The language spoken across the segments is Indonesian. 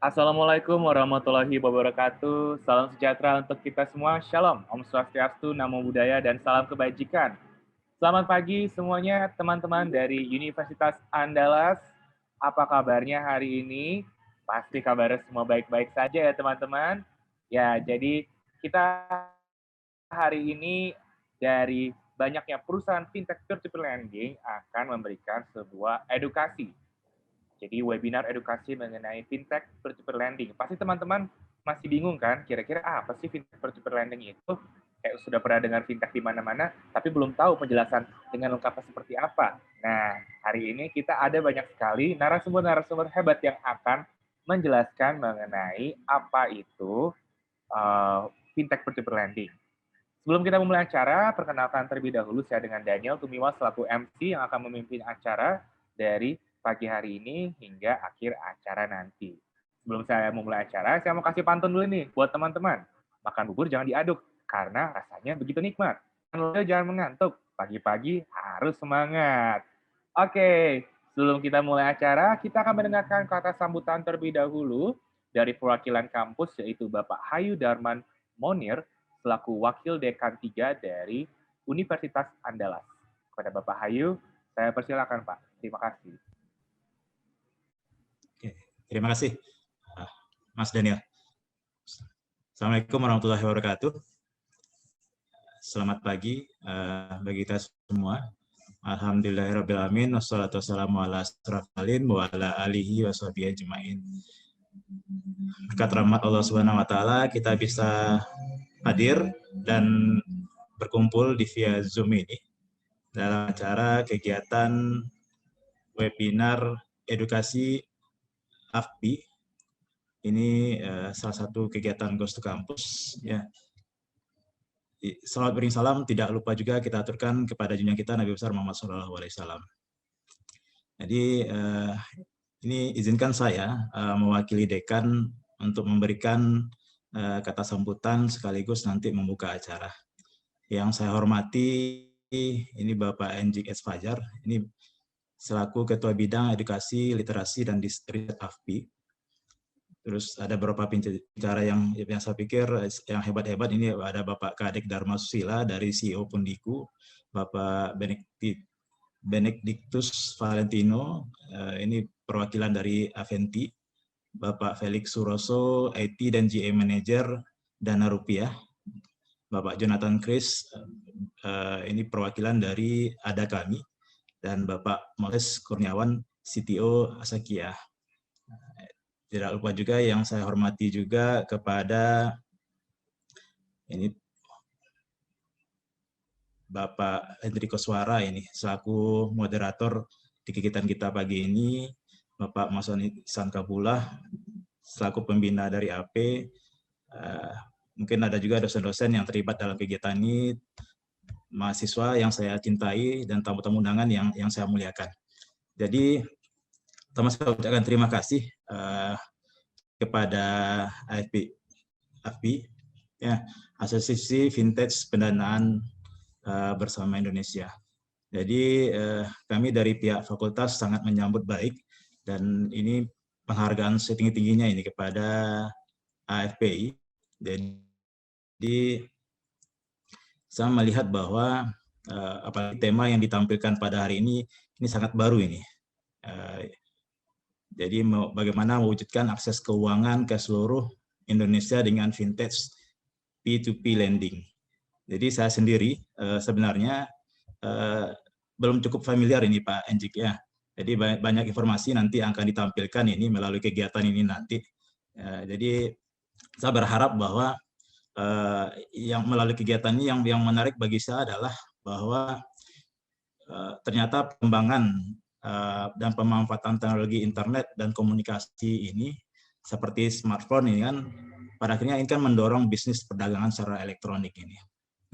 Assalamualaikum warahmatullahi wabarakatuh. Salam sejahtera untuk kita semua. Shalom, Om Swastiastu, Namo Buddhaya, dan salam kebajikan. Selamat pagi semuanya teman-teman dari Universitas Andalas. Apa kabarnya hari ini? Pasti kabarnya semua baik-baik saja ya teman-teman. Ya, jadi kita hari ini dari banyaknya perusahaan fintech peer-to-peer lending akan memberikan sebuah edukasi. Jadi webinar edukasi mengenai fintech peer-to-peer lending. Pasti teman-teman masih bingung kan, kira-kira apa sih fintech peer-to-peer lending itu? Kayak sudah pernah dengar fintech di mana-mana, tapi belum tahu penjelasan dengan lengkapnya seperti apa. Nah, hari ini kita ada banyak sekali narasumber-narasumber hebat yang akan menjelaskan mengenai apa itu fintech peer-to-peer lending. Sebelum kita memulai acara, perkenalkan terlebih dahulu saya dengan Daniel Tumiwa selaku MC yang akan memimpin acara dari pagi hari ini hingga akhir acara nanti. Sebelum saya memulai acara, saya mau kasih pantun dulu nih buat teman-teman. Makan bubur jangan diaduk, karena rasanya begitu nikmat. Lalu jangan mengantuk, pagi-pagi harus semangat. Oke, sebelum kita mulai acara, kita akan mendengarkan kata sambutan terlebih dahulu dari perwakilan kampus, yaitu Bapak Hayu Darman Monir, selaku Wakil Dekan 3 dari Universitas Andalas. Kepada Bapak Hayu, saya persilakan Pak. Terima kasih. Oke, terima kasih Mas Daniel. Assalamualaikum warahmatullahi wabarakatuh. Selamat pagi bagi kita semua. Alhamdulillahirrabbilalamin. Wassalatu wassalamu ala asrafil wa ala alihi wa sahbihi ajma'in. Berkat rahmat Allah Subhanahu wa taala kita bisa hadir dan berkumpul di via Zoom ini dalam acara kegiatan webinar edukasi AFPI. Ini salah satu kegiatan Ghost to Campus ya. Salawat bering salam tidak lupa juga kita aturkan kepada junjungan kita Nabi besar Muhammad SAW. Jadi ini izinkan saya mewakili dekan untuk memberikan kata sambutan sekaligus nanti membuka acara. Yang saya hormati ini Bapak Enjik S. Fajar, ini selaku Ketua Bidang Edukasi, Literasi, dan Riset AFPI. Terus ada beberapa bicara yang saya pikir yang hebat-hebat, ini ada Bapak Kadek Dharma Susila dari CEO Pundiku, Bapak Benedictus Valentino, ini perwakilan dari Aventi, Bapak Felix Suroso, IT dan GM Manager Dana Rupiah, Bapak Jonathan Chris, ini perwakilan dari Ada Kami, dan Bapak Moles Kurniawan, CTO Asakia. Tidak lupa juga yang saya hormati juga kepada ini Bapak Hendriko Suara ini selaku moderator di kegiatan kita pagi ini, Bapak Masoni Sankabula selaku pembina dari AP, mungkin ada juga dosen-dosen yang terlibat dalam kegiatan ini, mahasiswa yang saya cintai dan tamu-tamu undangan yang saya muliakan. Jadi pertama saya ucapkan terima kasih kepada AFPI ya, Asosiasi Vintage Pendanaan Bersama Indonesia. Jadi kami dari pihak fakultas sangat menyambut baik dan ini penghargaan setinggi-tingginya ini kepada AFPI. Jadi saya melihat bahwa apalagi tema yang ditampilkan pada hari ini sangat baru ini. Jadi bagaimana mewujudkan akses keuangan ke seluruh Indonesia dengan vintage P2P lending. Jadi saya sendiri sebenarnya belum cukup familiar ini Pak Enjik ya. Jadi banyak informasi nanti akan ditampilkan ini melalui kegiatan ini nanti. Jadi saya berharap bahwa yang melalui kegiatan ini yang menarik bagi saya adalah bahwa ternyata pengembangan dan pemanfaatan teknologi internet dan komunikasi ini seperti smartphone ini kan pada akhirnya ini kan mendorong bisnis perdagangan secara elektronik ini.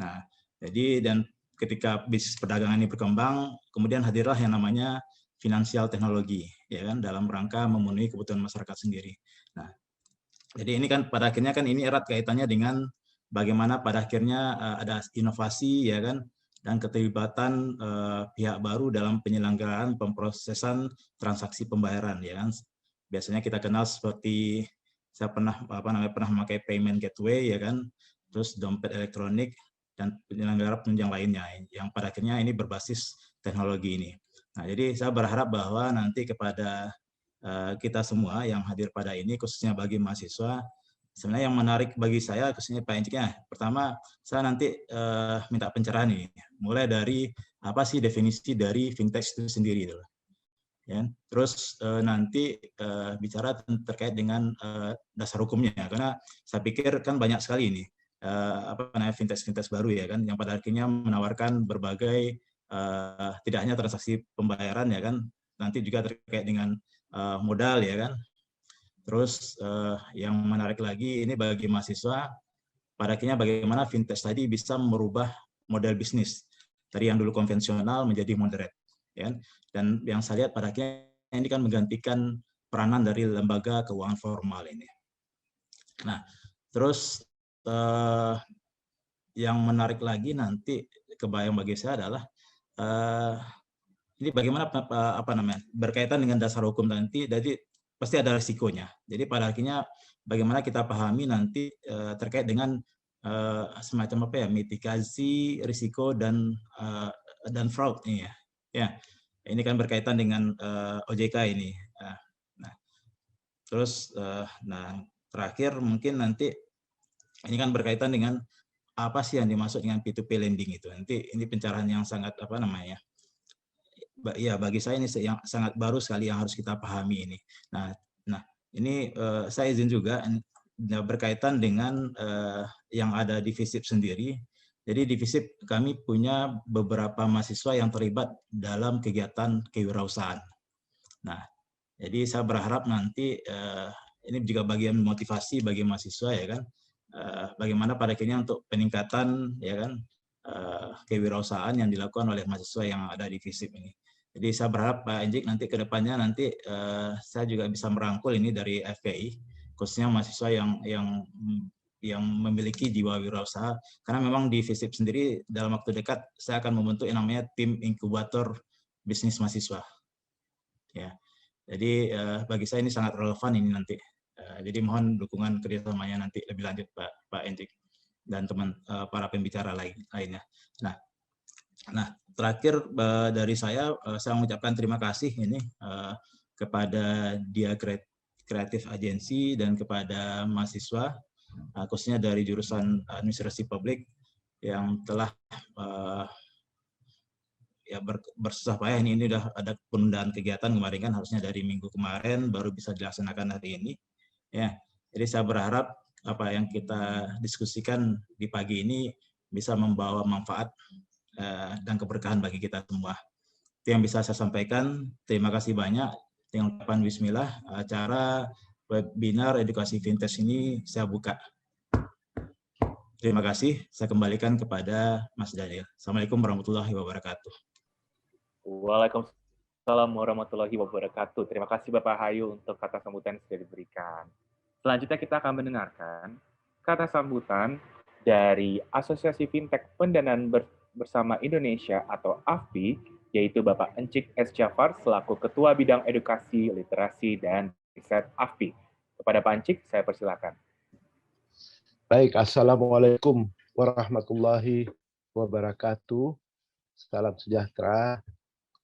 Nah, jadi dan ketika bisnis perdagangan ini berkembang, kemudian hadirlah yang namanya finansial teknologi ya kan dalam rangka memenuhi kebutuhan masyarakat sendiri. Nah, jadi ini kan pada akhirnya kan ini erat kaitannya dengan bagaimana pada akhirnya ada inovasi ya kan dan keterlibatan pihak baru dalam penyelenggaraan pemrosesan transaksi pembayaran ya kan. Biasanya kita kenal seperti saya pernah memakai payment gateway ya kan, terus dompet elektronik dan penyelenggara penunjang lainnya yang pada akhirnya ini berbasis teknologi ini. Nah, jadi saya berharap bahwa nanti kepada kita semua yang hadir pada ini, khususnya bagi mahasiswa, sebenarnya yang menarik bagi saya, khususnya Pak Enciknya, pertama saya nanti minta pencerahan ini, mulai dari apa sih definisi dari fintech itu sendiri, gitu. Ya, terus nanti bicara terkait dengan dasar hukumnya, karena saya pikir kan banyak sekali ini fintech baru ya kan, yang pada akhirnya menawarkan berbagai tidak hanya transaksi pembayaran ya kan, nanti juga terkait dengan modal ya kan. Terus yang menarik lagi ini bagi mahasiswa, pada akhirnya bagaimana fintech tadi bisa merubah model bisnis dari yang dulu konvensional menjadi moderate. Ya. Dan yang saya lihat pada akhirnya ini kan menggantikan peranan dari lembaga keuangan formal ini. Nah, terus yang menarik lagi nanti kebayang bagi saya adalah ini bagaimana berkaitan dengan dasar hukum nanti, jadi pasti ada risikonya. Jadi pada akhirnya bagaimana kita pahami nanti terkait dengan semacam mitigasi risiko dan fraud ini ya. Ya, ini kan berkaitan dengan OJK ini. Nah, terus terakhir mungkin nanti ini kan berkaitan dengan apa sih yang dimaksud dengan P2P lending itu. Nanti ini pencerahan yang sangat ya bagi saya ini yang sangat baru sekali yang harus kita pahami ini. Nah ini saya izin juga berkaitan dengan yang ada di FISIP sendiri. Jadi di FISIP kami punya beberapa mahasiswa yang terlibat dalam kegiatan kewirausahaan. Nah, jadi saya berharap nanti ini juga bagian motivasi bagi mahasiswa ya kan, bagaimana pada akhirnya untuk peningkatan ya kan kewirausahaan yang dilakukan oleh mahasiswa yang ada di FISIP ini. Jadi saya berharap Pak Enjik nanti ke depannya nanti saya juga bisa merangkul ini dari FPI, khususnya mahasiswa yang memiliki jiwa wirausaha, karena memang di FISIP sendiri dalam waktu dekat saya akan membentuk yang namanya tim inkubator bisnis mahasiswa. Ya, jadi bagi saya ini sangat relevan ini nanti. Jadi mohon dukungan kerjasamanya nanti lebih lanjut Pak Enjik dan teman para pembicara lainnya. Nah, terakhir dari saya mengucapkan terima kasih ini kepada Dia Creative Agency dan kepada mahasiswa, khususnya dari jurusan Administrasi Publik yang telah bersusah payah ini udah ada penundaan kegiatan kemarin kan, harusnya dari minggu kemarin baru bisa dilaksanakan hari ini. Ya, jadi saya berharap apa yang kita diskusikan di pagi ini bisa membawa manfaat dan keberkahan bagi kita semua. Itu yang bisa saya sampaikan. Terima kasih banyak. Dengan ucapan bismillah, acara webinar edukasi fintech ini saya buka. Terima kasih. Saya kembalikan kepada Mas Daniel. Assalamualaikum warahmatullahi wabarakatuh. Waalaikumsalam warahmatullahi wabarakatuh. Terima kasih Bapak Hayu untuk kata sambutan yang sudah diberikan. Selanjutnya kita akan mendengarkan kata sambutan dari Asosiasi Fintech Pendanaan Bersama Indonesia atau AFBI, yaitu Bapak Encik S. Jafar selaku Ketua Bidang Edukasi, Literasi, dan Riset AFBI. Kepada Pak Encik, saya persilakan. Baik, Assalamualaikum warahmatullahi wabarakatuh. Salam sejahtera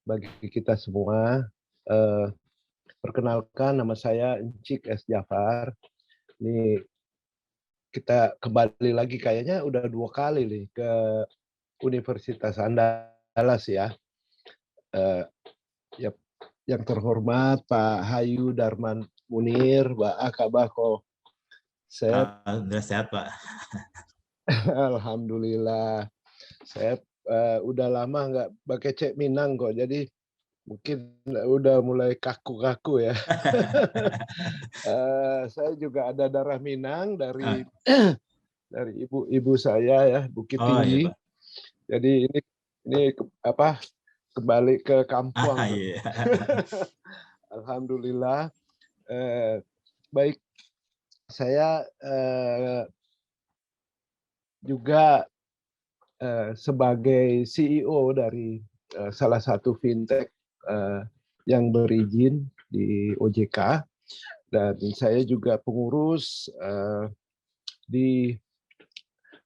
bagi kita semua. Perkenalkan, nama saya Encik S. Jafar. Ini kita kembali lagi kayaknya udah 2 kali nih ke Universitas Andalas ya. Yang terhormat Pak Hayu Darman Munir, Mbak Akabako. Sehat Pak. Alhamdulillah. Saya udah lama nggak pakai cek Minang kok, jadi mungkin udah mulai kaku-kaku ya. Saya juga ada darah Minang dari ibu saya ya, Bukit Tinggi. Iya, jadi ini kembali ke kampung. Iya. Alhamdulillah. Baik, saya juga sebagai CEO dari salah satu fintech yang berizin di OJK. Dan saya juga pengurus di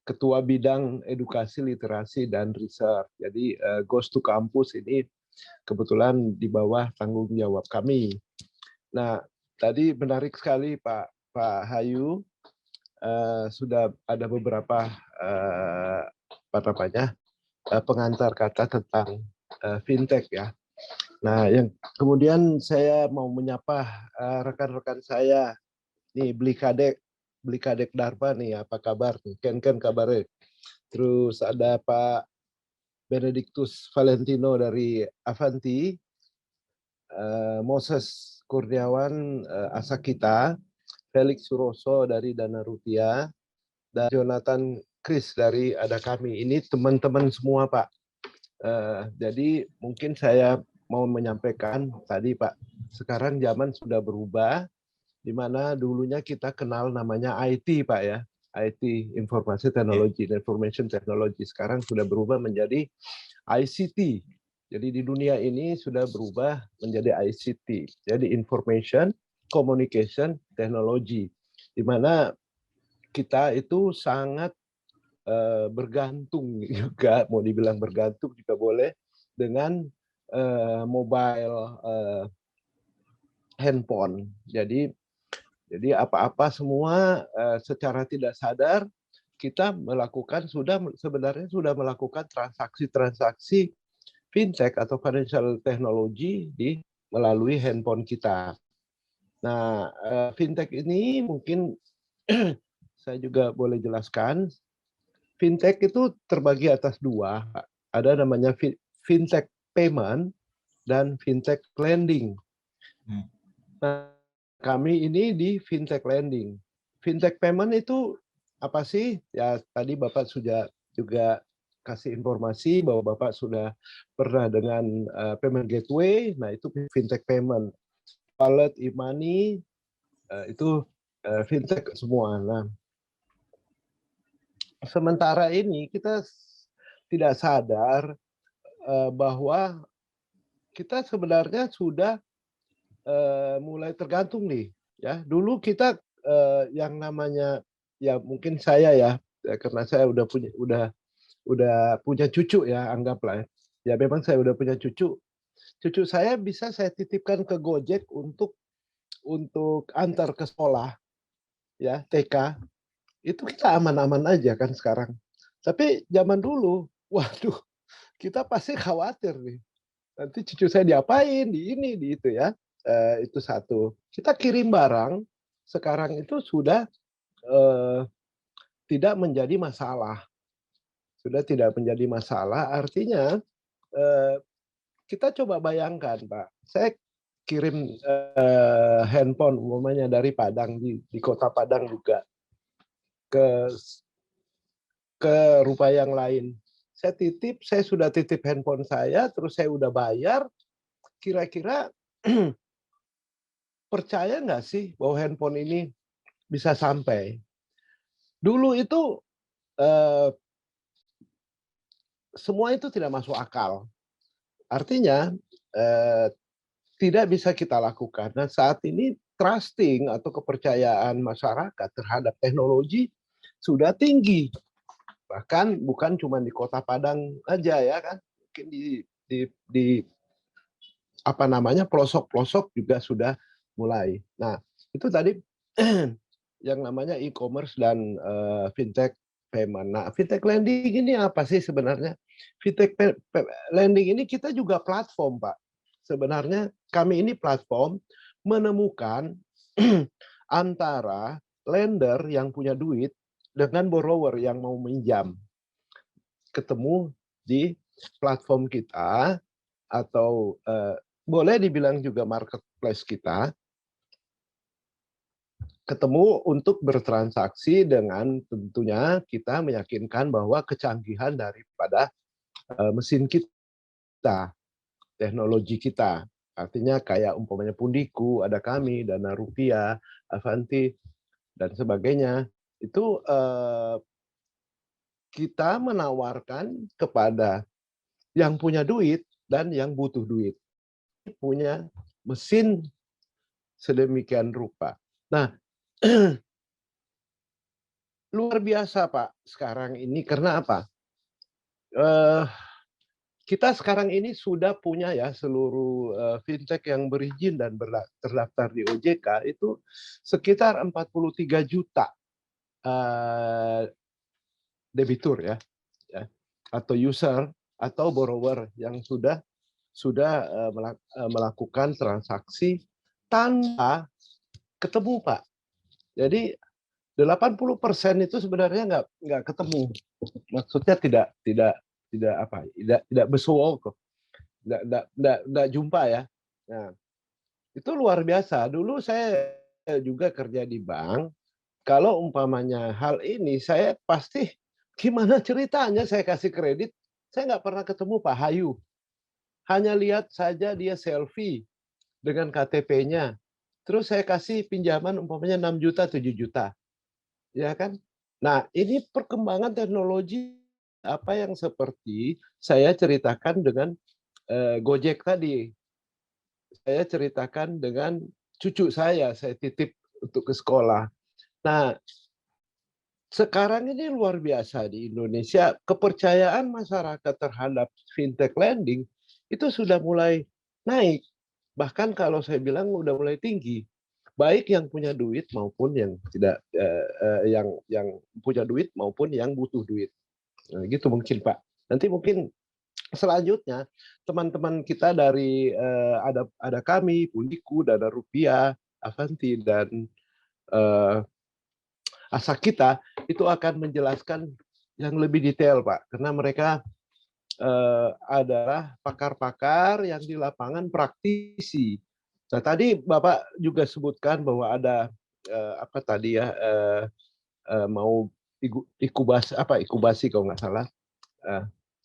Ketua Bidang Edukasi, Literasi, dan Riset. Jadi Goes to Campus ini kebetulan di bawah tanggung jawab kami. Nah, tadi menarik sekali Pak Hayu, sudah ada beberapa pengantar kata tentang fintech ya. Nah, yang kemudian saya mau menyapa rekan-rekan saya nih, Beli Kadek Darpa nih, apa kabar? Ken kabarnya. Terus ada Pak Benedictus Valentino dari Avanti, Moses Kurniawan Asakita, Felix Suroso dari Dana Rupiah, dan Jonathan Chris dari Ada Kami. Ini teman-teman semua Pak. Jadi mungkin saya mau menyampaikan tadi Pak, sekarang zaman sudah berubah, di mana dulunya kita kenal namanya IT Pak ya, IT, Informasi Teknologi, Information Technology, sekarang sudah berubah menjadi ICT. Jadi di dunia ini sudah berubah menjadi ICT, jadi Information Communication Technology, di mana kita itu sangat bergantung juga, mau dibilang bergantung juga boleh, dengan mobile handphone. Jadi apa-apa semua secara tidak sadar kita sebenarnya sudah melakukan transaksi fintech atau financial technology melalui handphone kita. Nah, fintech ini mungkin saya juga boleh jelaskan. Fintech itu terbagi atas dua. Ada namanya fintech payment dan fintech lending. Nah, kami ini di fintech lending. Fintech payment itu apa sih? Ya tadi Bapak sudah juga kasih informasi bahwa Bapak sudah pernah dengan payment gateway. Nah itu fintech payment. Wallet, e-money, itu fintech semua. Nah, sementara ini kita tidak sadar bahwa kita sebenarnya sudah mulai tergantung nih ya. Dulu kita yang namanya, ya mungkin saya ya karena saya udah punya cucu ya, anggaplah ya memang saya udah punya cucu saya bisa saya titipkan ke Gojek untuk antar ke sekolah ya, TK. Itu kita aman-aman aja kan sekarang. Tapi zaman dulu, waduh, kita pasti khawatir nih, nanti cucu saya diapain, di ini, di itu ya. Itu satu. Kita kirim barang sekarang itu sudah tidak menjadi masalah. Sudah tidak menjadi masalah, artinya kita coba bayangkan Pak, saya kirim handphone umpamanya dari Padang, di kota Padang juga, ke rumah yang lain. Saya sudah titip handphone saya, terus saya udah bayar, kira-kira percaya nggak sih bahwa handphone ini bisa sampai? Dulu itu semua itu tidak masuk akal. Artinya tidak bisa kita lakukan. Nah saat ini trusting atau kepercayaan masyarakat terhadap teknologi sudah tinggi. Bahkan bukan cuma di Kota Padang aja ya kan, mungkin di apa namanya pelosok-pelosok juga sudah mulai. Nah itu tadi yang namanya e-commerce dan fintech payment. Nah fintech lending ini apa sih sebenarnya? Fintech lending ini kita juga platform Pak. Sebenarnya kami ini platform menemukan antara lender yang punya duit dengan borrower yang mau minjam, ketemu di platform kita, atau boleh dibilang juga marketplace kita, ketemu untuk bertransaksi dengan tentunya kita meyakinkan bahwa kecanggihan daripada mesin kita, teknologi kita. Artinya kayak umpamanya Pundiku, Ada Kami, Dana Rupiah, Avanti, dan sebagainya. Itu kita menawarkan kepada yang punya duit dan yang butuh duit. Punya mesin sedemikian rupa. Nah, luar biasa Pak sekarang ini karena apa? Kita sekarang ini sudah punya ya seluruh fintech yang berizin dan terdaftar di OJK itu sekitar 43 juta debitur ya, atau user atau borrower yang sudah melakukan transaksi tanpa ketemu Pak. Jadi 80% itu sebenarnya nggak ketemu. Maksudnya tidak bersuara kok, tidak jumpa ya. Nah, itu luar biasa. Dulu saya juga kerja di bank. Kalau umpamanya hal ini, saya pasti gimana ceritanya saya kasih kredit, saya nggak pernah ketemu Pak Hayu. Hanya lihat saja dia selfie dengan KTP-nya. Terus saya kasih pinjaman umpamanya 6 juta, 7 juta. Ya kan? Nah, ini perkembangan teknologi apa yang seperti saya ceritakan dengan Gojek tadi. Saya ceritakan dengan cucu saya titip untuk ke sekolah. Nah, sekarang ini luar biasa di Indonesia, kepercayaan masyarakat terhadap fintech lending itu sudah mulai naik. Bahkan kalau saya bilang udah mulai tinggi. Baik yang punya duit maupun yang tidak yang punya duit maupun yang butuh duit. Nah, gitu mungkin Pak. Nanti mungkin selanjutnya teman-teman kita dari ada kami, Pundiku, Dana Rupiah, Avanti dan Asakita itu akan menjelaskan yang lebih detail Pak, karena mereka adalah pakar-pakar yang di lapangan praktisi. Nah tadi Bapak juga sebutkan bahwa ada apa tadi ya mau ikubasi kalau nggak salah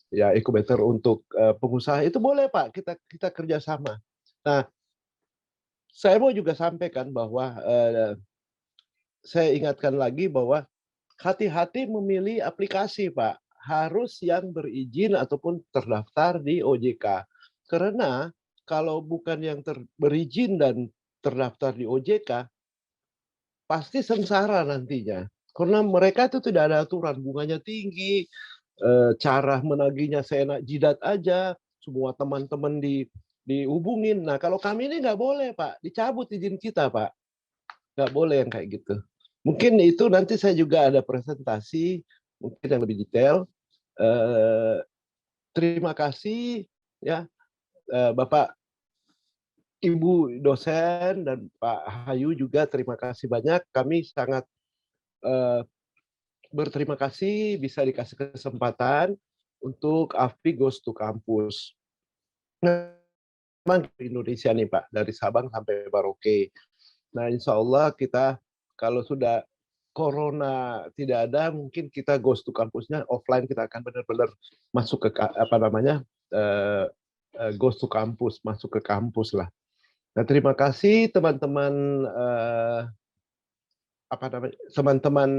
ya inkubator untuk pengusaha itu boleh Pak, kita kerjasama. Nah saya mau juga sampaikan bahwa saya ingatkan lagi bahwa hati-hati memilih aplikasi Pak, harus yang berizin ataupun terdaftar di OJK. Karena kalau bukan yang berizin dan terdaftar di OJK, pasti sengsara nantinya. Karena mereka itu tidak ada aturan, bunganya tinggi, cara menagihnya seenak jidat aja, semua teman-teman dihubungin. Nah kalau kami ini nggak boleh Pak, dicabut izin kita Pak. Nggak boleh yang kayak gitu. Mungkin itu nanti saya juga ada presentasi, mungkin yang lebih detail. Terima kasih ya Bapak Ibu dosen dan Pak Hayu juga terima kasih banyak. Kami sangat berterima kasih bisa dikasih kesempatan untuk AFPI Goes to Campus. Memang di Indonesia nih Pak, dari Sabang sampai Merauke. Nah insya Allah kita kalau sudah Corona tidak ada, mungkin kita goes to kampusnya offline, kita akan benar-benar masuk ke apa namanya goes to kampus, masuk ke kampus lah. Nah terima kasih teman-teman apa namanya teman-teman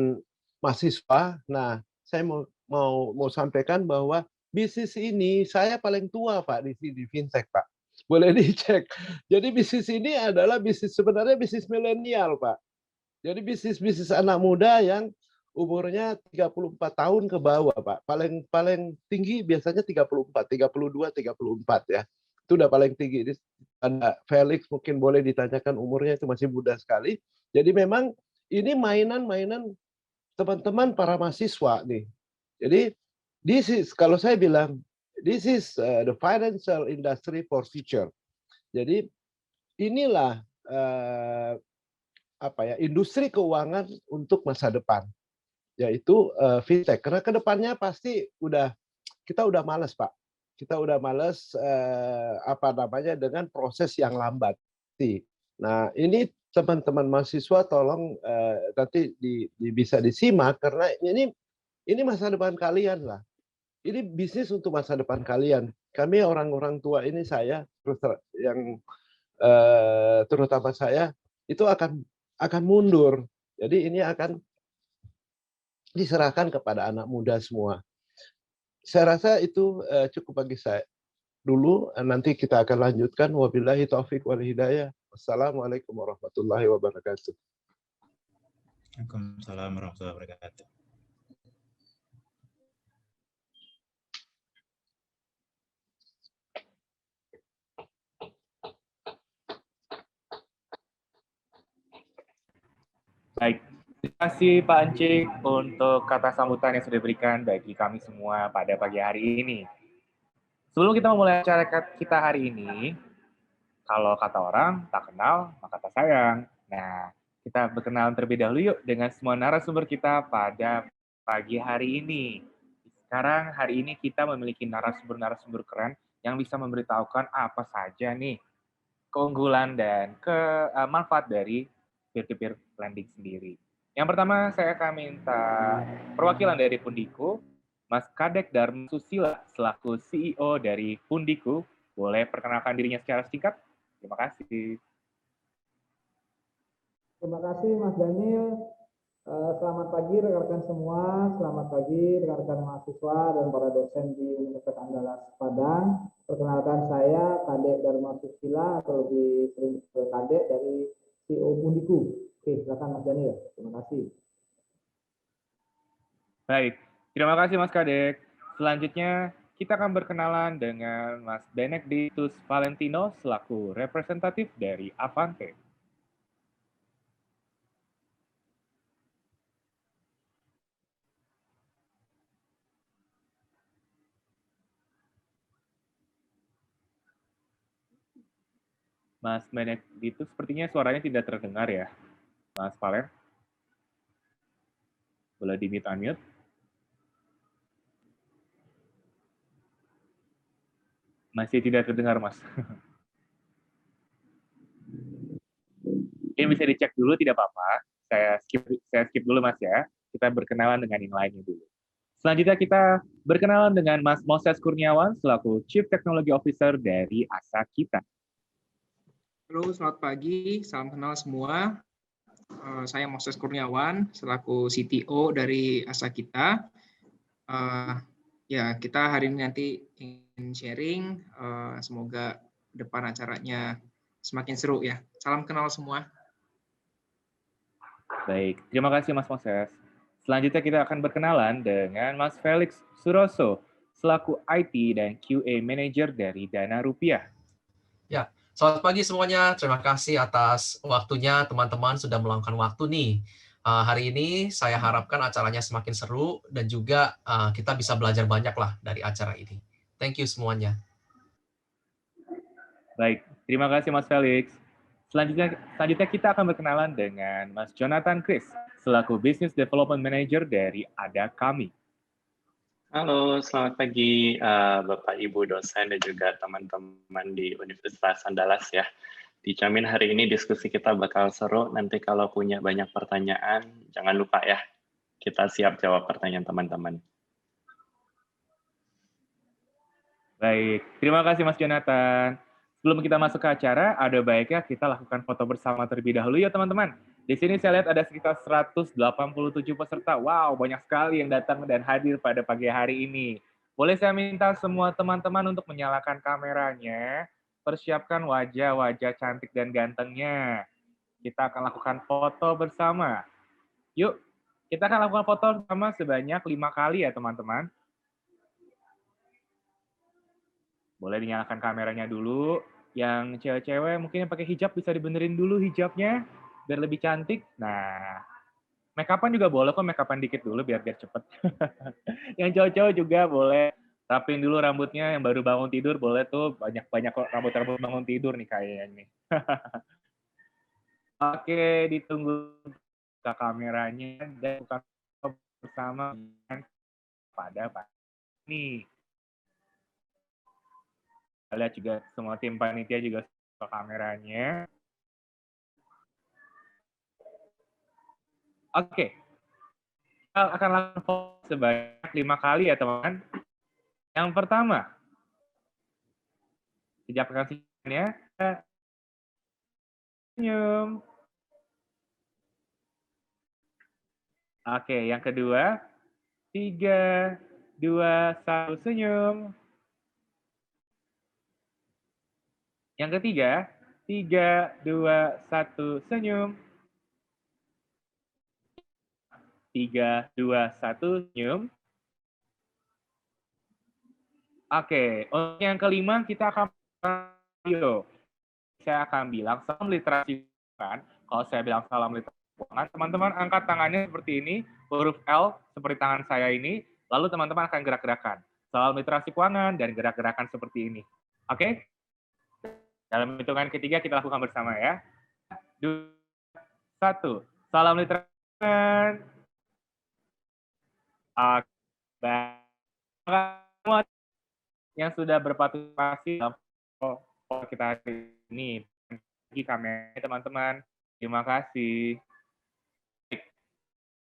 mahasiswa. Nah saya mau sampaikan bahwa bisnis ini saya paling tua Pak di fintech Pak. Boleh dicek. Jadi bisnis ini adalah sebenarnya bisnis milenial Pak. Jadi bisnis anak muda yang umurnya 34 tahun ke bawah, Pak. Paling tinggi biasanya 34, 32, 34 ya. Itu udah paling tinggi. Ada Felix mungkin boleh ditanyakan umurnya itu masih muda sekali. Jadi memang ini mainan-mainan teman-teman para mahasiswa nih. Jadi kalau saya bilang this is the financial industry for future. Jadi inilah industri keuangan untuk masa depan, yaitu fintech. Karena kedepannya pasti kita udah malas Pak, kita udah malas dengan proses yang lambat. Nah ini teman-teman mahasiswa tolong nanti bisa disimak karena ini masa depan kalian lah. Ini bisnis untuk masa depan kalian. Kami orang-orang tua ini terutama saya itu akan mundur. Jadi ini akan diserahkan kepada anak muda semua. Saya rasa itu cukup bagi saya. dulu, nanti kita akan lanjutkan. Wabillahi taufik wal hidayah. Wassalamualaikum warahmatullahi wabarakatuh. Waalaikumsalam warahmatullahi wabarakatuh. Baik, terima kasih Pak Encik untuk kata sambutan yang sudah diberikan bagi kami semua pada pagi hari ini. Sebelum kita memulai acara kita hari ini, kalau kata orang, tak kenal, maka tak sayang. Nah, kita berkenalan terlebih dahulu yuk dengan semua narasumber kita pada pagi hari ini. Sekarang hari ini kita memiliki narasumber-narasumber keren yang bisa memberitahukan apa saja nih keunggulan dan manfaat dari peer-to-peer lending sendiri. Yang pertama, saya akan minta perwakilan dari Pundiku, Mas Kadek Dharma Susila, selaku CEO dari Pundiku, boleh perkenalkan dirinya secara singkat? Terima kasih. Terima kasih Mas Daniel. Selamat pagi rekan-rekan semua, selamat pagi rekan-rekan mahasiswa dan para dosen di Universitas Andalas Padang. Perkenalkan saya Kadek Dharma Susila atau lebih sering disebut Kadek dari CEO Pundiku. Oke, silakan Mas Daniel. Terima kasih. Baik, terima kasih Mas Kadek. Selanjutnya kita akan berkenalan dengan Mas Benedictus Valentino selaku representatif dari Avante. Mas Benedictus sepertinya suaranya tidak terdengar ya, Mas Valen. Boleh di-mute unmute. Masih tidak terdengar, Mas. Ini bisa dicek dulu, tidak apa-apa. Saya skip dulu, Mas ya. Kita berkenalan dengan yang lainnya dulu. Selanjutnya kita berkenalan dengan Mas Moses Kurniawan selaku Chief Technology Officer dari ASA kita. Halo, selamat pagi. Salam kenal semua. Saya Moses Kurniawan selaku CTO dari ASA kita. Ya, kita hari ini nanti ingin sharing. Semoga depan acaranya semakin seru ya. Salam kenal semua. Baik, terima kasih Mas Moses. Selanjutnya kita akan berkenalan dengan Mas Felix Suroso selaku IT dan QA Manager dari Dana Rupiah. Ya, selamat pagi semuanya. Terima kasih atas waktunya teman-teman sudah meluangkan waktu nih. Hari ini saya harapkan acaranya semakin seru dan juga kita bisa belajar banyak lah dari acara ini. Thank you semuanya. Baik, terima kasih Mas Felix. Selanjutnya kita akan berkenalan dengan Mas Jonathan Chris selaku Business Development Manager dari Ada Kami. Halo, selamat pagi Bapak Ibu dosen dan juga teman-teman di Universitas Andalas ya. Dijamin hari ini diskusi kita bakal seru. Nanti kalau punya banyak pertanyaan, jangan lupa ya, kita siap jawab pertanyaan teman-teman. Baik, terima kasih Mas Jonathan. Sebelum kita masuk ke acara, ada baiknya kita lakukan foto bersama terlebih dahulu ya teman-teman. Di sini saya lihat ada sekitar 187 peserta. Wow, banyak sekali yang datang dan hadir pada pagi hari ini. Boleh saya minta semua teman-teman untuk menyalakan kameranya, persiapkan wajah-wajah cantik dan gantengnya. Kita akan lakukan foto bersama. Yuk, kita akan lakukan foto bersama sebanyak 5 kali ya teman-teman. Boleh dinyalakan kameranya dulu. Yang cewek-cewek mungkin yang pakai hijab bisa dibenerin dulu hijabnya biar lebih cantik. Nah, make up-an juga boleh kok, make up-an dikit dulu biar cepet. Yang cowok-cowok juga boleh rapin dulu rambutnya, yang baru bangun tidur boleh tuh, banyak-banyak kok rambut-rambut bangun tidur nih kayaknya nih. Oke, ditunggu ke kameranya dan buka bersama pada Pak nih. Kita lihat juga semua tim panitia juga ke kameranya. Oke. Kita akan lakukan sebanyak 5 kali ya teman-teman. Yang pertama, sejapkan senyumnya. Senyum. Oke, yang kedua. 3, 2, 1, senyum. Yang ketiga, 3, 2, 1, senyum. 3, 2, 1, senyum. Oke, untuk yang kelima kita akan video. Saya akan bilang salam literasi keuangan. Kalau saya bilang salam literasi keuangan, teman-teman angkat tangannya seperti ini, huruf L seperti tangan saya ini, lalu teman-teman akan gerak-gerakan. Salam literasi keuangan dan gerak-gerakan seperti ini. Oke? Dalam hitungan ketiga kita lakukan bersama ya. 2, 1. Salam literasi keuangan. Semua yang sudah berpartisipasi dalam kita hari ini. Bagi kami, teman-teman. Terima kasih.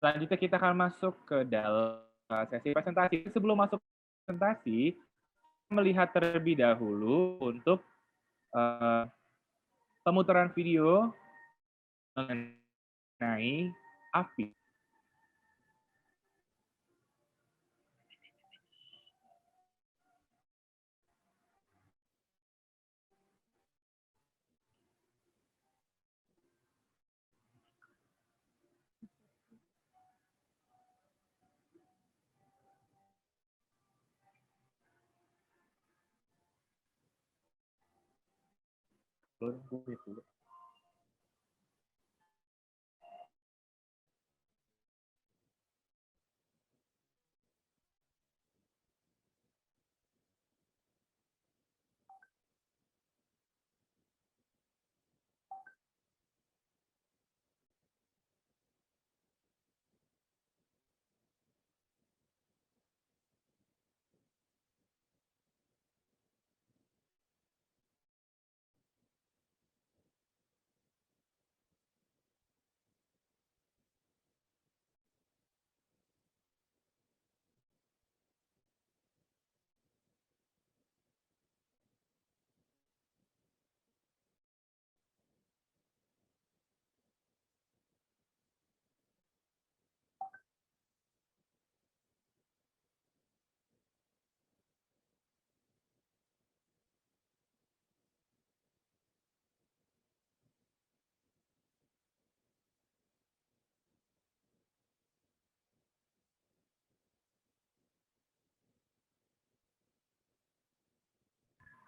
Selanjutnya kita akan masuk ke dalam sesi presentasi. Sebelum masuk ke presentasi, melihat terlebih dahulu untuk pemutaran video mengenai AFI.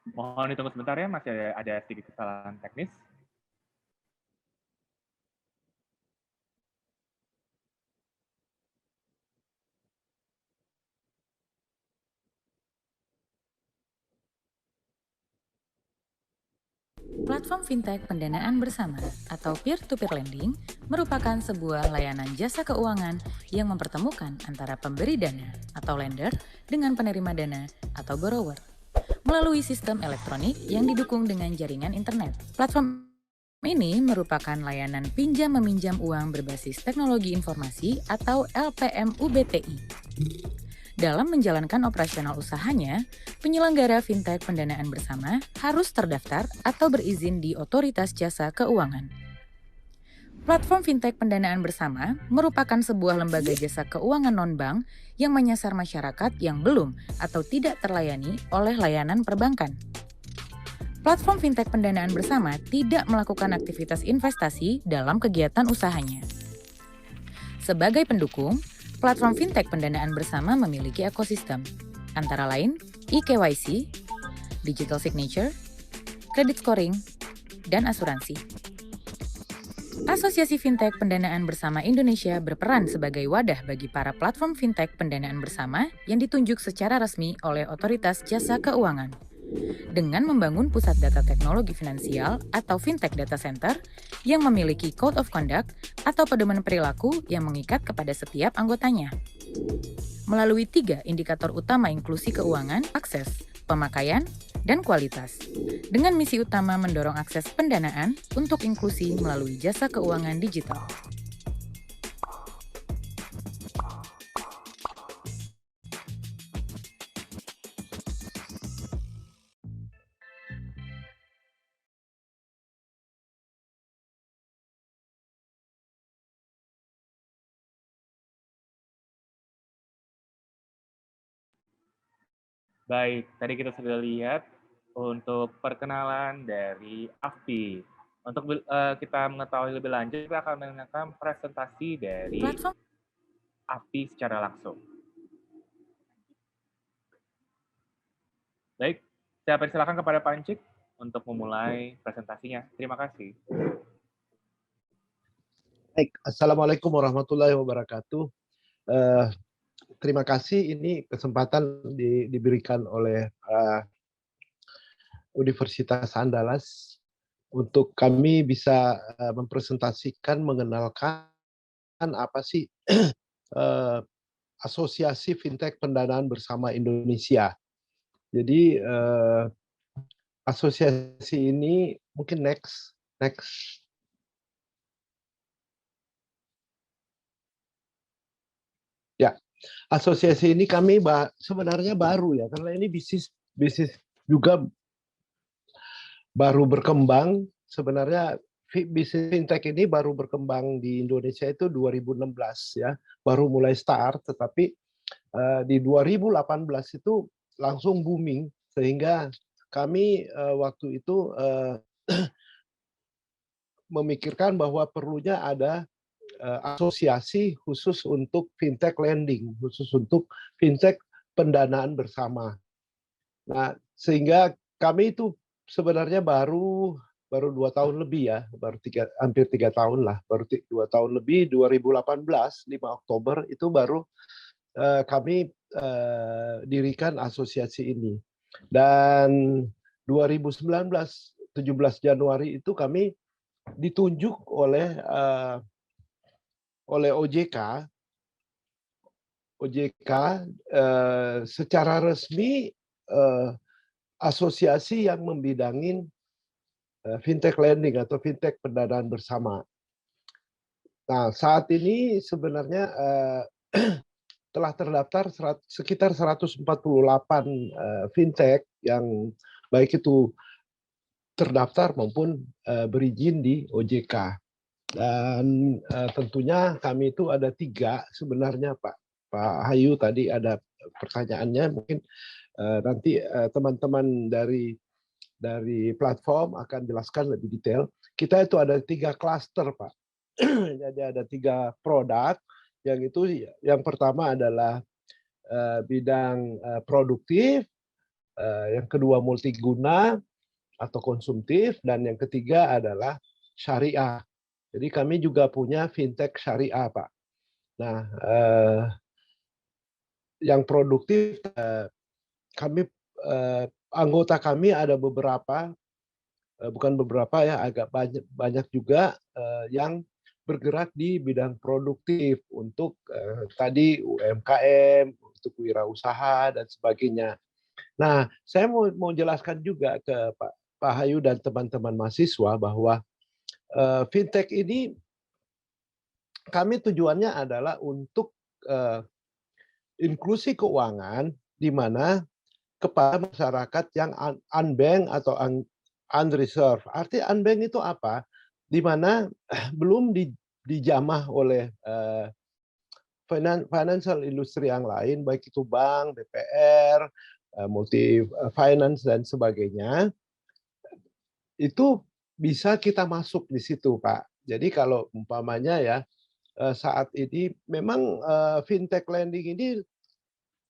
Mohon ditunggu sebentar ya, masih ada sedikit kesalahan teknis. Platform fintech pendanaan bersama atau peer-to-peer lending merupakan sebuah layanan jasa keuangan yang mempertemukan antara pemberi dana atau lender dengan penerima dana atau borrower melalui sistem elektronik yang didukung dengan jaringan internet. Platform ini merupakan layanan pinjam-meminjam uang berbasis teknologi informasi atau LPM-UBTI. Dalam menjalankan operasional usahanya, penyelenggara fintech pendanaan bersama harus terdaftar atau berizin di Otoritas Jasa Keuangan. Platform fintech pendanaan bersama merupakan sebuah lembaga jasa keuangan non-bank yang menyasar masyarakat yang belum atau tidak terlayani oleh layanan perbankan. Platform fintech pendanaan bersama tidak melakukan aktivitas investasi dalam kegiatan usahanya. Sebagai pendukung, platform fintech pendanaan bersama memiliki ekosistem, antara lain eKYC, digital signature, credit scoring, dan asuransi. Asosiasi Fintech Pendanaan Bersama Indonesia berperan sebagai wadah bagi para platform fintech pendanaan bersama yang ditunjuk secara resmi oleh Otoritas Jasa Keuangan. Dengan membangun pusat data teknologi finansial atau fintech data center yang memiliki code of conduct atau pedoman perilaku yang mengikat kepada setiap anggotanya. Melalui 3 indikator utama inklusi keuangan, akses, pemakaian, dan kualitas. Dengan misi utama mendorong akses pendanaan untuk inklusi melalui jasa keuangan digital. Baik, tadi kita sudah lihat untuk perkenalan dari AFPI. Untuk kita mengetahui lebih lanjut, kita akan mendengarkan presentasi dari Platform AFPI secara langsung. Baik, saya persilakan kepada Pak Encik untuk memulai presentasinya. Terima kasih. Baik, Assalamualaikum warahmatullahi wabarakatuh. Terima kasih ini kesempatan diberikan oleh Universitas Andalas untuk kami bisa mempresentasikan, mengenalkan apa sih Asosiasi Fintech Pendanaan Bersama Indonesia. Jadi asosiasi ini mungkin next. Ya, asosiasi ini kami sebenarnya baru ya, karena ini bisnis juga baru berkembang. Sebenarnya bisnis fintech ini baru berkembang di Indonesia itu 2016 ya, baru mulai start, tetapi di 2018 itu langsung booming, sehingga kami waktu itu memikirkan bahwa perlunya ada asosiasi khusus untuk fintech lending, khusus untuk fintech pendanaan bersama. Nah, sehingga kami itu sebenarnya baru 2 tahun lebih ya, hampir 3 tahun lah, baru 2 tahun lebih, 2018, 5 Oktober itu baru kami dirikan asosiasi ini. Dan 2019, 17 Januari itu kami ditunjuk oleh OJK secara resmi asosiasi yang membidangin fintech lending atau fintech pendanaan bersama. Nah, saat ini sebenarnya telah terdaftar sekitar 148 fintech yang baik itu terdaftar maupun berizin di OJK. Dan tentunya kami itu ada 3 sebenarnya, Pak Hayu tadi ada pertanyaannya, mungkin nanti teman-teman dari platform akan jelaskan lebih detail. Kita itu ada 3 klaster, Pak. Jadi ada 3 produk, yang itu yang pertama adalah bidang produktif, yang kedua multiguna atau konsumtif, dan yang ketiga adalah syariah. Jadi kami juga punya fintech syariah, Pak. Nah, yang produktif kami anggota kami ada beberapa, bukan beberapa ya, agak banyak juga yang bergerak di bidang produktif untuk tadi UMKM, untuk wirausaha dan sebagainya. Nah, saya mau jelaskan juga ke Pak Hayu dan teman-teman mahasiswa bahwa fintech ini kami tujuannya adalah untuk inklusi keuangan di mana kepada masyarakat yang unbanked atau unreserved. Arti unbanked itu apa? Di mana belum dijamah oleh financial industri yang lain, baik itu bank, BPR, multi finance dan sebagainya. Itu bisa kita masuk di situ, Pak. Jadi kalau umpamanya ya saat ini memang fintech lending ini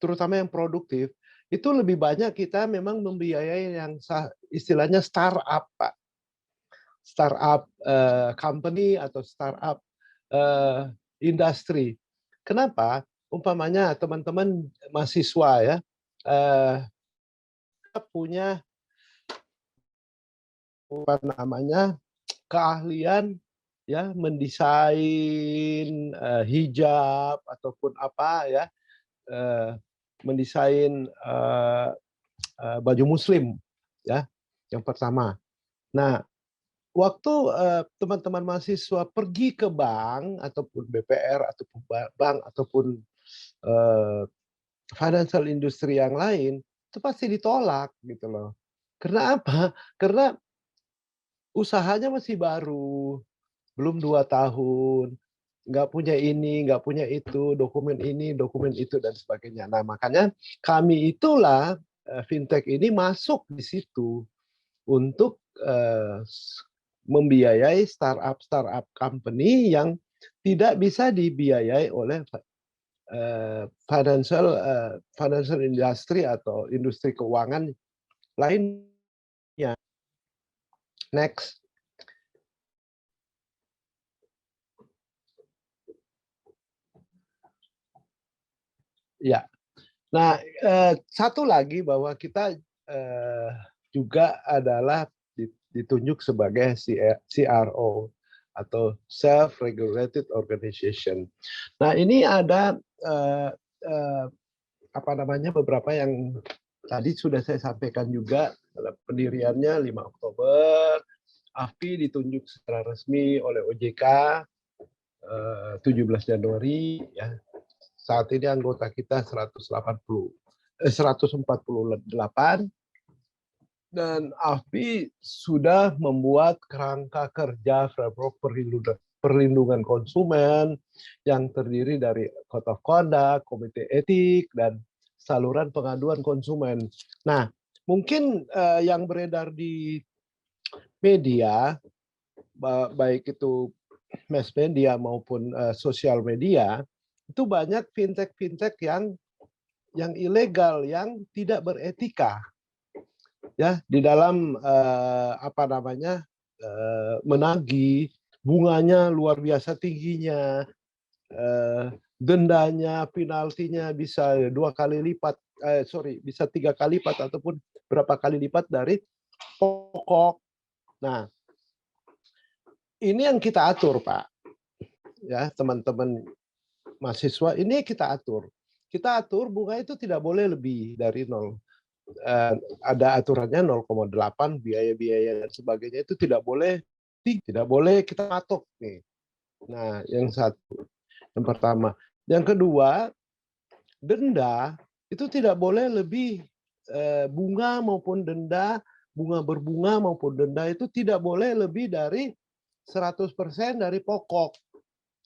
terutama yang produktif itu lebih banyak kita memang membiayai yang istilahnya startup, Pak. Startup company atau startup industri. Kenapa? Umpamanya teman-teman mahasiswa ya punya keahlian ya mendesain hijab ataupun apa ya, mendesain baju muslim ya, yang pertama. Nah, waktu teman-teman mahasiswa pergi ke bank ataupun BPR ataupun bank ataupun financial industry yang lain, itu pasti ditolak gitu loh. Karena apa? Karena usahanya masih baru, belum 2 tahun, nggak punya ini, nggak punya itu, dokumen ini, dokumen itu, dan sebagainya. Nah, makanya kami itulah fintech ini masuk di situ untuk membiayai startup company yang tidak bisa dibiayai oleh financial industry atau industri keuangan lainnya. Next. Ya. Nah, satu lagi bahwa kita juga adalah ditunjuk sebagai CRO atau self-regulated organization. Nah, ini ada beberapa yang tadi sudah saya sampaikan juga. Pendiriannya 5 Oktober, AFPI ditunjuk secara resmi oleh OJK 17 Januari. Ya. Saat ini anggota kita 148 dan AFPI sudah membuat kerangka kerja framework perlindungan konsumen yang terdiri dari Code of Conduct, Komite Etik, dan saluran pengaduan konsumen. Nah, mungkin yang beredar di media, baik itu mass media maupun sosial media, itu banyak fintech yang ilegal, yang tidak beretika. Ya, di dalam menagih, bunganya luar biasa tingginya, dendanya, penaltinya bisa 2 kali lipat, bisa 3 kali lipat ataupun berapa kali lipat dari pokok. Nah, ini yang kita atur, Pak. Ya, teman-teman mahasiswa, ini kita atur. Kita atur bunga itu tidak boleh lebih dari 0. Ada aturannya 0,8, biaya-biaya dan sebagainya itu tidak boleh kita patok nih. Nah, yang pertama. Yang kedua, denda itu tidak boleh lebih bunga maupun denda, bunga berbunga maupun denda itu tidak boleh lebih dari 100% dari pokok,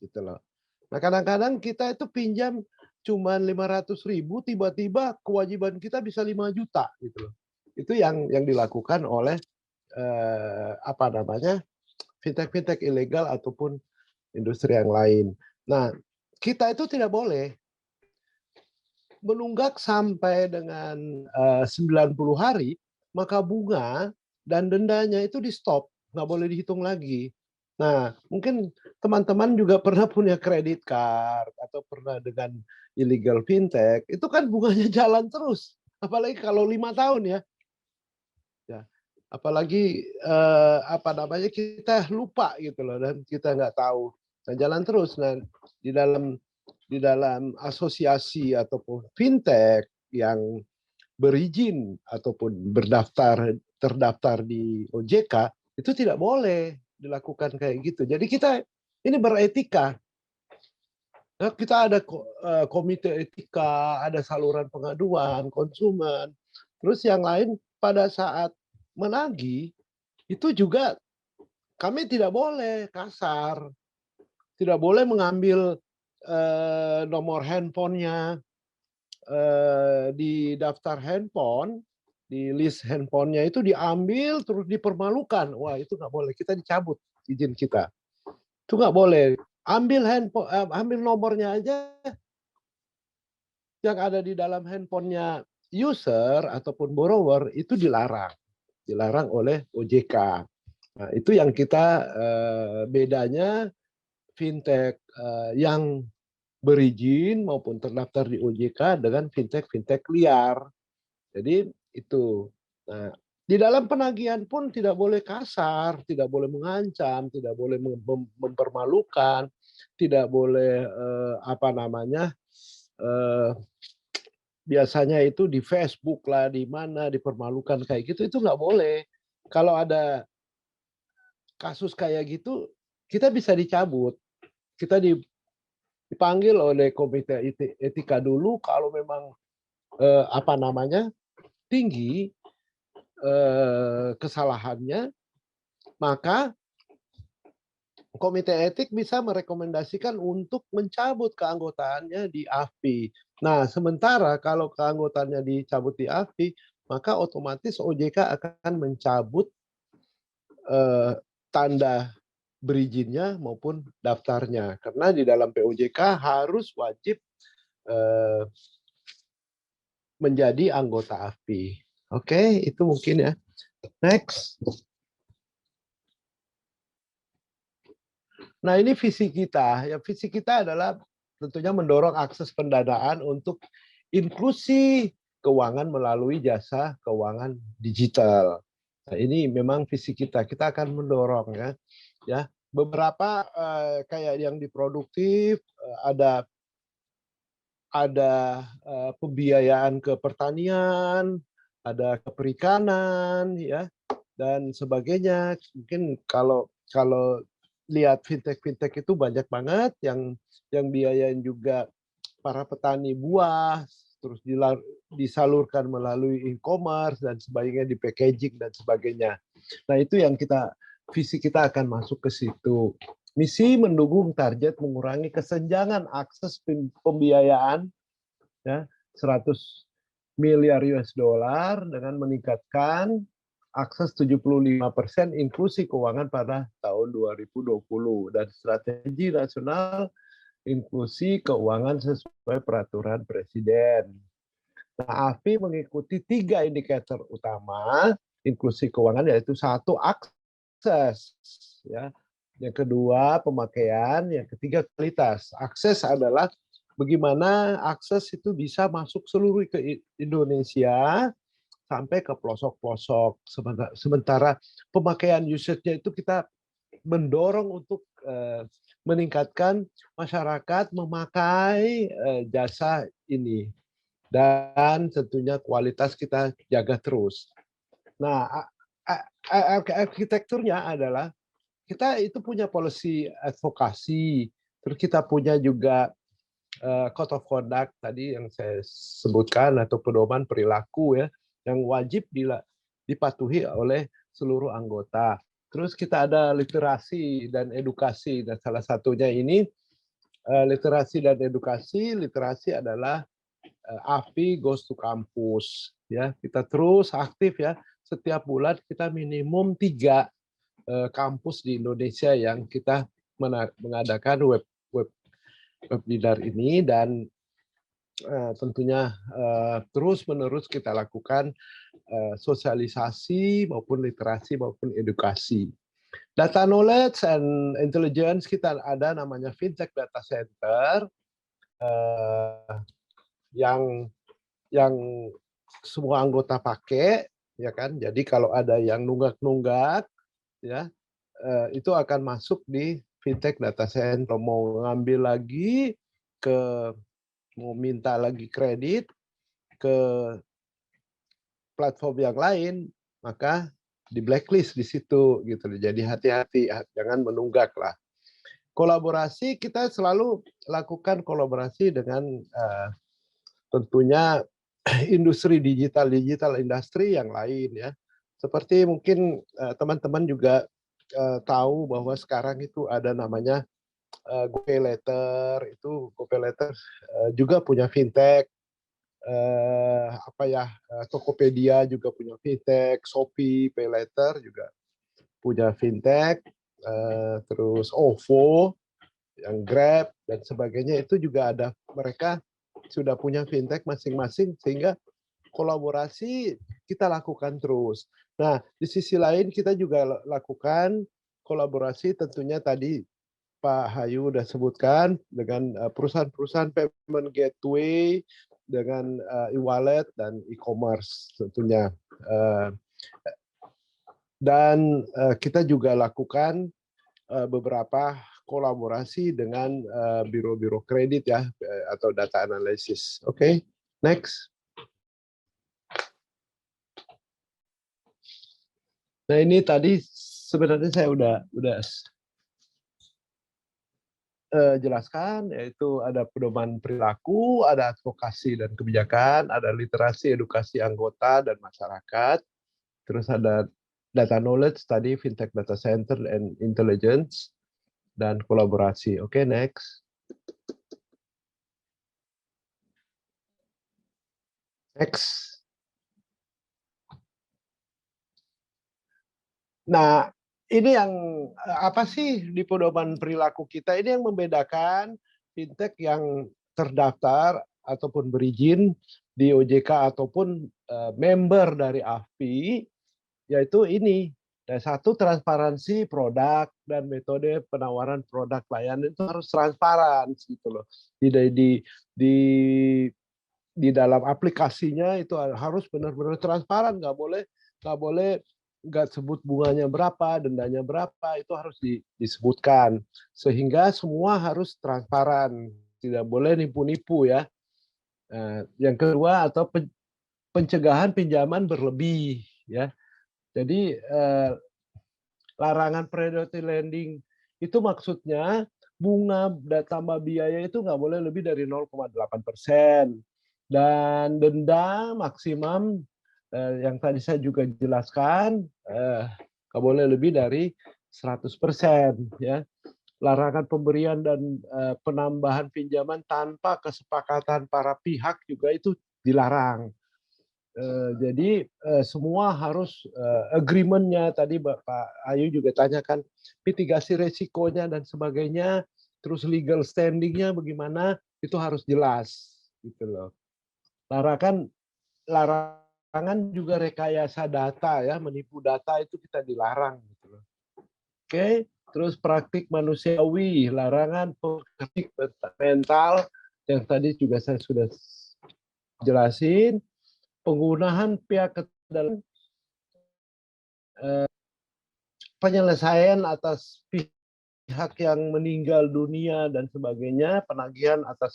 gitu loh. Nah, kadang-kadang kita itu pinjam cuma 500.000, tiba-tiba kewajiban kita bisa 5 juta gitu loh. Itu yang dilakukan oleh fintech ilegal ataupun industri yang lain. Nah, kita itu tidak boleh menunggak sampai dengan 90 hari, maka bunga dan dendanya itu di stop, nggak boleh dihitung lagi. Nah, mungkin teman-teman juga pernah punya credit card atau pernah dengan illegal fintech, itu kan bunganya jalan terus. Apalagi kalau 5 tahun ya. Apalagi kita lupa gitu loh, dan kita nggak tahu. Nah, jalan terus. Nah, di dalam asosiasi ataupun fintech yang berizin ataupun terdaftar di OJK, itu tidak boleh dilakukan kayak gitu. Jadi kita ini beretika. Nah, kita ada komite etika, ada saluran pengaduan konsumen. Terus yang lain pada saat menagih itu juga kami tidak boleh kasar, tidak boleh mengambil nomor handphonenya di daftar handphone, di list handphonenya itu diambil terus dipermalukan. Wah, itu nggak boleh, kita dicabut izin kita. Itu nggak boleh. Ambil handphone, ambil nomornya aja yang ada di dalam handphonenya user ataupun borrower itu dilarang oleh OJK. Nah, itu yang kita bedanya fintech yang berizin maupun terdaftar di OJK dengan fintech liar. Jadi itu. Nah, di dalam penagihan pun tidak boleh kasar, tidak boleh mengancam, tidak boleh mempermalukan, tidak boleh biasanya itu di Facebook lah, di mana dipermalukan kayak gitu, itu nggak boleh. Kalau ada kasus kayak gitu, kita bisa dicabut. Kita dipanggil oleh komite etika dulu, kalau memang tinggi kesalahannya, maka komite etik bisa merekomendasikan untuk mencabut keanggotaannya di AFPI. Nah, sementara kalau keanggotaannya dicabut di AFPI, maka otomatis OJK akan mencabut tanda berizinnya maupun daftarnya. Karena di dalam POJK harus wajib menjadi anggota AFPI. Oke, itu mungkin ya. Next. Nah, ini visi kita. Ya, visi kita adalah tentunya mendorong akses pendanaan untuk inklusi keuangan melalui jasa keuangan digital. Nah, ini memang visi kita. Kita akan mendorong ya. Beberapa kayak yang diproduktif, ada pembiayaan ke pertanian, ada ke perikanan, ya, dan sebagainya. Mungkin kalau lihat fintech itu banyak banget yang biayain juga para petani buah, terus disalurkan melalui e-commerce dan sebagainya, di packaging dan sebagainya. Nah, itu yang visi kita akan masuk ke situ. Misi mendukung target mengurangi kesenjangan akses pembiayaan ya 100 miliar US dollar dengan meningkatkan akses 75% inklusi keuangan pada tahun 2020 dan strategi nasional inklusi keuangan sesuai peraturan Presiden. Nah, AFPI mengikuti 3 indikator utama inklusi keuangan, yaitu 1, akses, ya. Yang kedua, pemakaian. Yang ketiga, kualitas. Akses adalah bagaimana akses itu bisa masuk seluruh ke Indonesia sampai ke pelosok-pelosok. Sementara pemakaian usage-nya itu kita mendorong untuk meningkatkan masyarakat memakai jasa ini. Dan tentunya kualitas kita jaga terus. Nah, arsitekturnya adalah kita itu punya policy advokasi, terus kita punya juga code of conduct tadi yang saya sebutkan, atau pedoman perilaku ya, yang wajib dipatuhi oleh seluruh anggota. Terus kita ada literasi dan edukasi. Dan salah satunya ini literasi dan edukasi. Literasi adalah AFPI Goes to Campus. Ya, kita terus aktif ya. Setiap bulan kita minimum 3 kampus di Indonesia yang kita mengadakan webinar ini, dan tentunya terus-menerus kita lakukan sosialisasi maupun literasi maupun edukasi. Data knowledge and intelligence, kita ada namanya Fintech Data Center yang semua anggota pakai, ya kan. Jadi kalau ada yang nunggak-nunggak, ya itu akan masuk di Fintech Data Center. Mau ngambil lagi, mau minta lagi kredit ke platform yang lain, maka di blacklist di situ gitu. Jadi hati-hati, jangan menunggak lah. Kolaborasi, kita selalu lakukan kolaborasi dengan tentunya industri digital industri yang lain ya. Seperti mungkin teman-teman juga tahu bahwa sekarang itu ada namanya GoPayLater. Itu GoPayLater juga punya fintech. Tokopedia juga punya fintech, Shopee PayLater juga punya fintech, terus OVO yang Grab dan sebagainya itu juga ada, mereka sudah punya fintech masing-masing, sehingga kolaborasi kita lakukan terus. Nah, di sisi lain kita juga lakukan kolaborasi, tentunya tadi Pak Hayu udah sebutkan, dengan perusahaan-perusahaan payment gateway, dengan e-wallet dan e-commerce tentunya. Dan kita juga lakukan beberapa kolaborasi dengan biro-biro kredit ya, atau data analysis. Oke, next. Nah, ini tadi sebenarnya saya udah jelaskan, yaitu ada pedoman perilaku, ada advokasi dan kebijakan, ada literasi edukasi anggota dan masyarakat, terus ada data knowledge tadi, fintech data center and intelligence, dan kolaborasi. Oke, next. Next. Nah, ini yang apa sih di pedoman perilaku kita ini yang membedakan fintech yang terdaftar ataupun berizin di OJK ataupun member dari AFPI, yaitu ini. Dan satu, transparansi produk dan metode penawaran produk layanan itu harus transparan gitu loh. Di dalam aplikasinya itu harus benar-benar transparan, nggak boleh nggak sebut bunganya berapa, dendanya berapa, itu harus disebutkan sehingga semua harus transparan, tidak boleh nipu-nipu ya. Yang kedua, atau pencegahan pinjaman berlebih ya. Jadi larangan predatory lending itu maksudnya bunga tambah biaya itu nggak boleh lebih dari 0,8%. Dan denda maksimum yang tadi saya juga jelaskan nggak boleh lebih dari 100% ya. Larangan pemberian dan penambahan pinjaman tanpa kesepakatan para pihak juga itu dilarang. Jadi semua harus agreement-nya, tadi Pak Ayu juga tanyakan mitigasi resikonya dan sebagainya, terus legal standing-nya bagaimana, itu harus jelas gitu loh. Larangan juga rekayasa data ya, menipu data itu kita dilarang gitu loh. Oke, terus praktik manusiawi, larangan praktik mental yang tadi juga saya sudah jelasin, penggunaan pihak dalam penyelesaian atas pihak yang meninggal dunia dan sebagainya, penagihan atas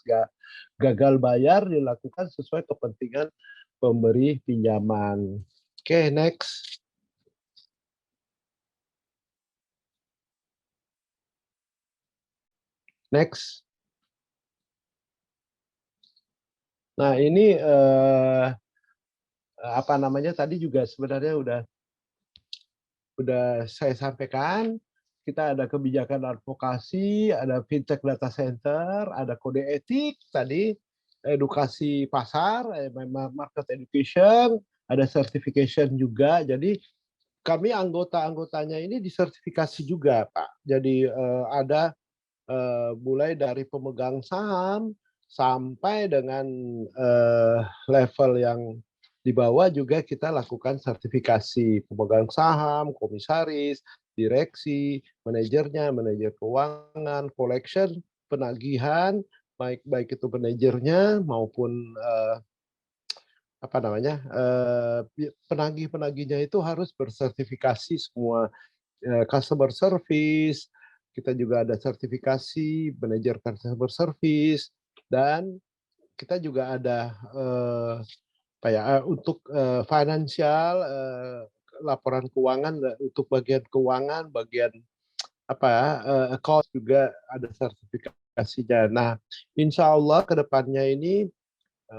gagal bayar dilakukan sesuai kepentingan pemberi pinjaman. Oke, next. Next. Nah, ini apa namanya, tadi juga sebenarnya udah saya sampaikan. Kita ada kebijakan advokasi, ada fintech data center, ada kode etik tadi, edukasi pasar, market education, ada certification juga. Jadi kami anggotanya ini disertifikasi juga, Pak. Jadi ada mulai dari pemegang saham sampai dengan level yang di bawah juga kita lakukan sertifikasi pemegang saham, komisaris, direksi, manajernya, manajer keuangan, collection, penagihan, baik itu manajernya maupun apa namanya, penagihnya itu harus bersertifikasi semua, customer service, kita juga ada sertifikasi manajer customer service, dan kita juga ada untuk financial, laporan keuangan untuk bagian keuangan, bagian account juga ada sertifikasinya. Nah, insya Allah ke depannya ini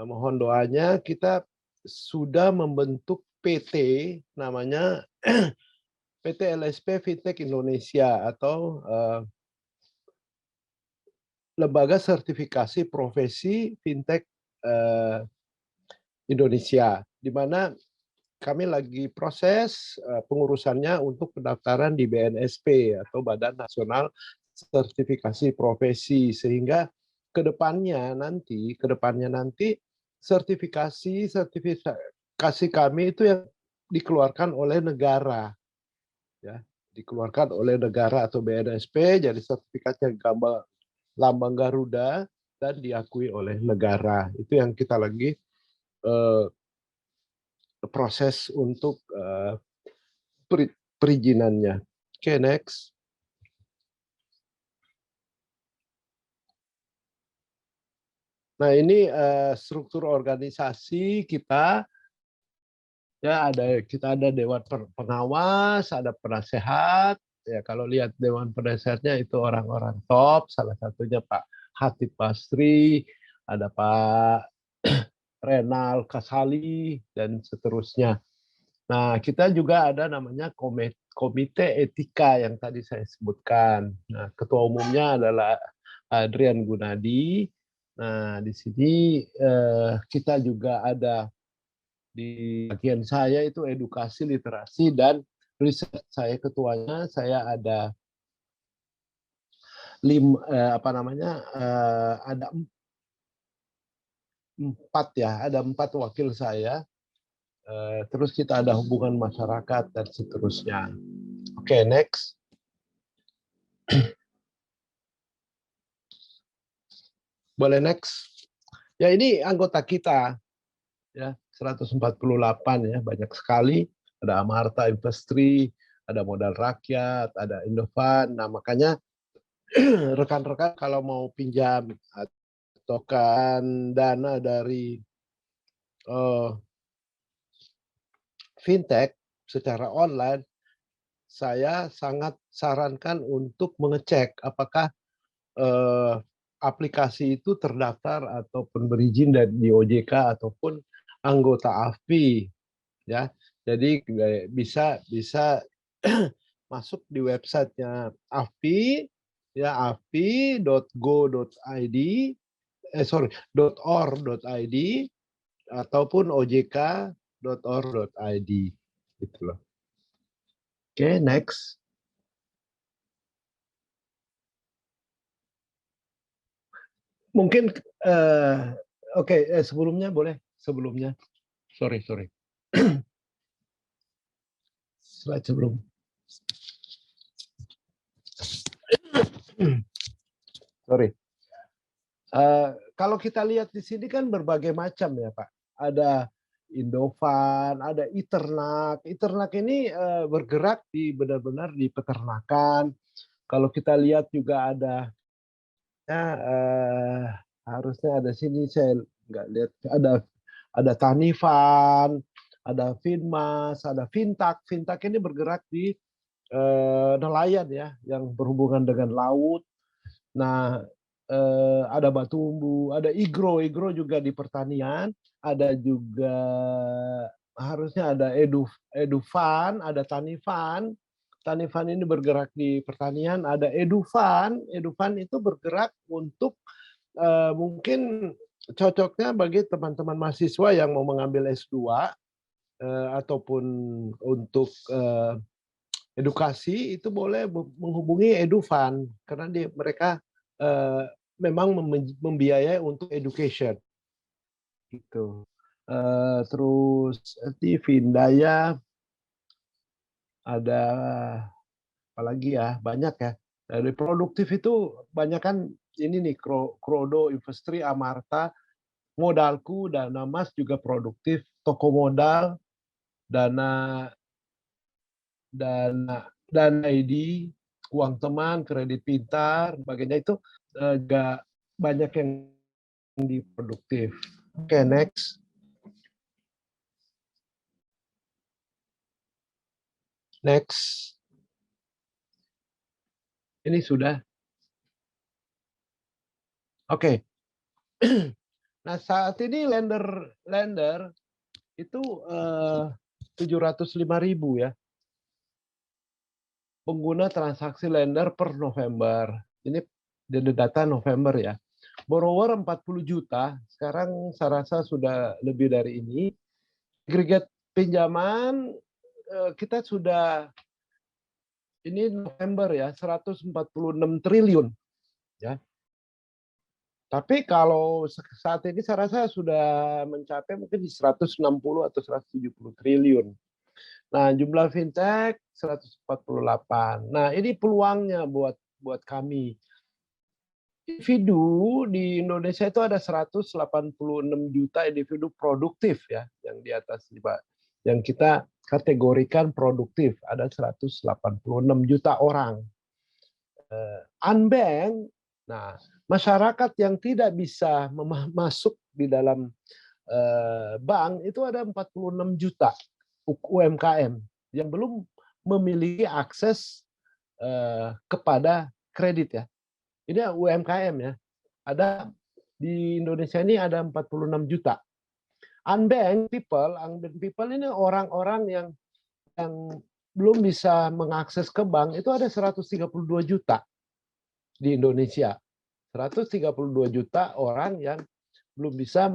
mohon doanya, kita sudah membentuk PT namanya PT LSP Fintech Indonesia atau lembaga sertifikasi profesi fintech Indonesia, di mana kami lagi proses pengurusannya untuk pendaftaran di BNSP atau Badan Nasional Sertifikasi Profesi, sehingga kedepannya nanti sertifikasi kami itu yang dikeluarkan oleh negara, ya, dikeluarkan oleh negara atau BNSP, jadi sertifikatnya lambang Garuda dan diakui oleh negara. Itu yang kita lagi proses untuk perizinannya. Oke, next. Nah, ini struktur organisasi kita. Ya, kita ada dewan pengawas, ada penasehat. Ya, kalau lihat dewan penasehatnya itu orang-orang top, salah satunya Pak Hatip Basri, ada Pak Renal Kasali, dan seterusnya. Nah, kita juga ada namanya komite etika yang tadi saya sebutkan. Nah, ketua umumnya adalah Adrian Gunadi. Nah, di sini kita juga ada di bagian saya itu edukasi, literasi, dan riset. Saya ketuanya, saya ada ada 4 ya, ada 4 wakil saya. Terus kita ada hubungan masyarakat dan seterusnya. Oke, next. Boleh next. Ya, ini anggota kita ya, 148 ya, banyak sekali. Ada Amarta Investri, ada Modal Rakyat, ada Indovan. Nah, makanya rekan-rekan kalau mau pinjam atau kan dana dari fintech secara online, saya sangat sarankan untuk mengecek apakah aplikasi itu terdaftar ataupun berizin di OJK ataupun anggota AFPI, ya. Jadi bisa masuk di websitenya AFPI, ya, afpi.go.id, .or.id ataupun ojk.or.id, gitu loh. Oke, next. Mungkin sebelumnya boleh, sebelumnya. Sorry. Slide sebelum. Sorry. Kalau kita lihat di sini kan berbagai macam ya, Pak. Ada Indovan, ada Iternak. Iternak ini bergerak benar-benar di peternakan. Kalau kita lihat juga ada harusnya ada sini, saya nggak lihat, ada Tanifan, ada Finmas, ada Fintak. Fintak ini bergerak di nelayan ya, yang berhubungan dengan laut. Nah, ada Batumbu, ada Igro juga di pertanian, ada juga harusnya ada Edufan, ada Tanifan. Tanifan ini bergerak di pertanian, ada Edufan itu bergerak untuk mungkin cocoknya bagi teman-teman mahasiswa yang mau mengambil S2 ataupun untuk edukasi, itu boleh menghubungi Edufan karena mereka memang membiayai untuk education gitu. Terus di Vindaya ada apalagi ya, banyak ya. Dari produktif itu banyak kan ini nih, Krodo, Investri, Amarta, Modalku, Dana Mas juga produktif, Toko Modal, Dana ID, Uang Teman, Kredit Pintar, sebagainya itu juga banyak yang di produktif. Oke, next. Next. Ini sudah. Oke. Nah, saat ini lender itu 705.000 ya. Pengguna transaksi lender per November. Ini dari data November ya. Borrower 40 juta, sekarang saya rasa sudah lebih dari ini. Aggregate pinjaman kita sudah, ini November ya, 146 triliun ya. Tapi kalau saat ini saya rasa sudah mencapai mungkin di 160 atau 170 triliun. Nah, jumlah fintech 148. Nah, ini peluangnya buat kami. Individu di Indonesia itu ada 186 juta individu produktif ya, yang di atas Pak, yang kita kategorikan produktif, ada 186 juta orang. Unbank, nah, masyarakat yang tidak bisa masuk di dalam bank itu ada 46 juta UMKM yang belum memiliki akses kepada kredit ya. Ini UMKM ya. Ada di Indonesia ini ada 46 juta. Unbanked people ini orang-orang yang belum bisa mengakses ke bank itu ada 132 juta di Indonesia. 132 juta orang yang belum bisa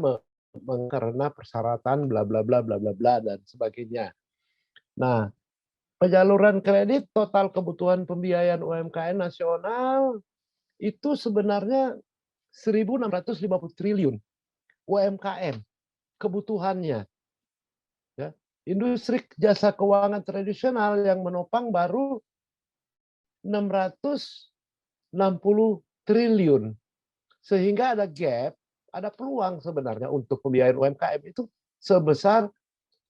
karena persyaratan bla bla bla bla bla bla dan sebagainya. Nah, penyaluran kredit total kebutuhan pembiayaan UMKM nasional itu sebenarnya 1.650 triliun UMKM kebutuhannya. Ya. Industri jasa keuangan tradisional yang menopang baru 660 triliun. Sehingga ada gap, ada peluang sebenarnya untuk pembiayaan UMKM itu sebesar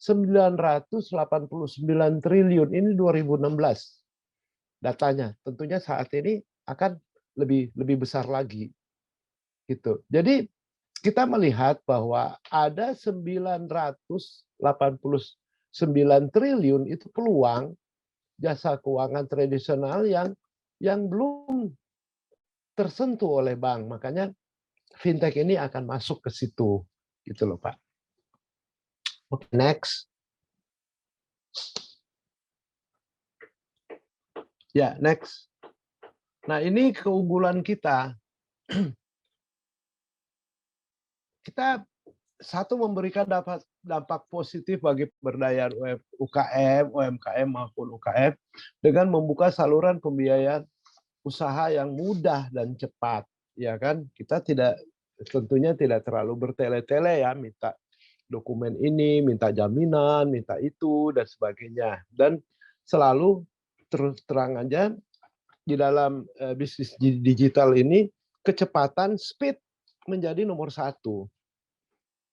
989 triliun. Ini 2016 datanya. Tentunya saat ini akan lebih besar lagi. Gitu. Jadi kita melihat bahwa ada 989 triliun itu peluang jasa keuangan tradisional yang belum tersentuh oleh bank. Makanya fintech ini akan masuk ke situ. Gitu loh, Pak. Oke, next. Ya, next. Nah, ini keunggulan kita. Kita satu memberikan dampak positif bagi pemberdayaan UMKM maupun UKM dengan membuka saluran pembiayaan usaha yang mudah dan cepat, ya kan? Kita tentunya tidak terlalu bertele-tele ya, minta dokumen ini, minta jaminan, minta itu dan sebagainya. Dan selalu terus terang aja di dalam bisnis digital ini kecepatan speed menjadi nomor satu.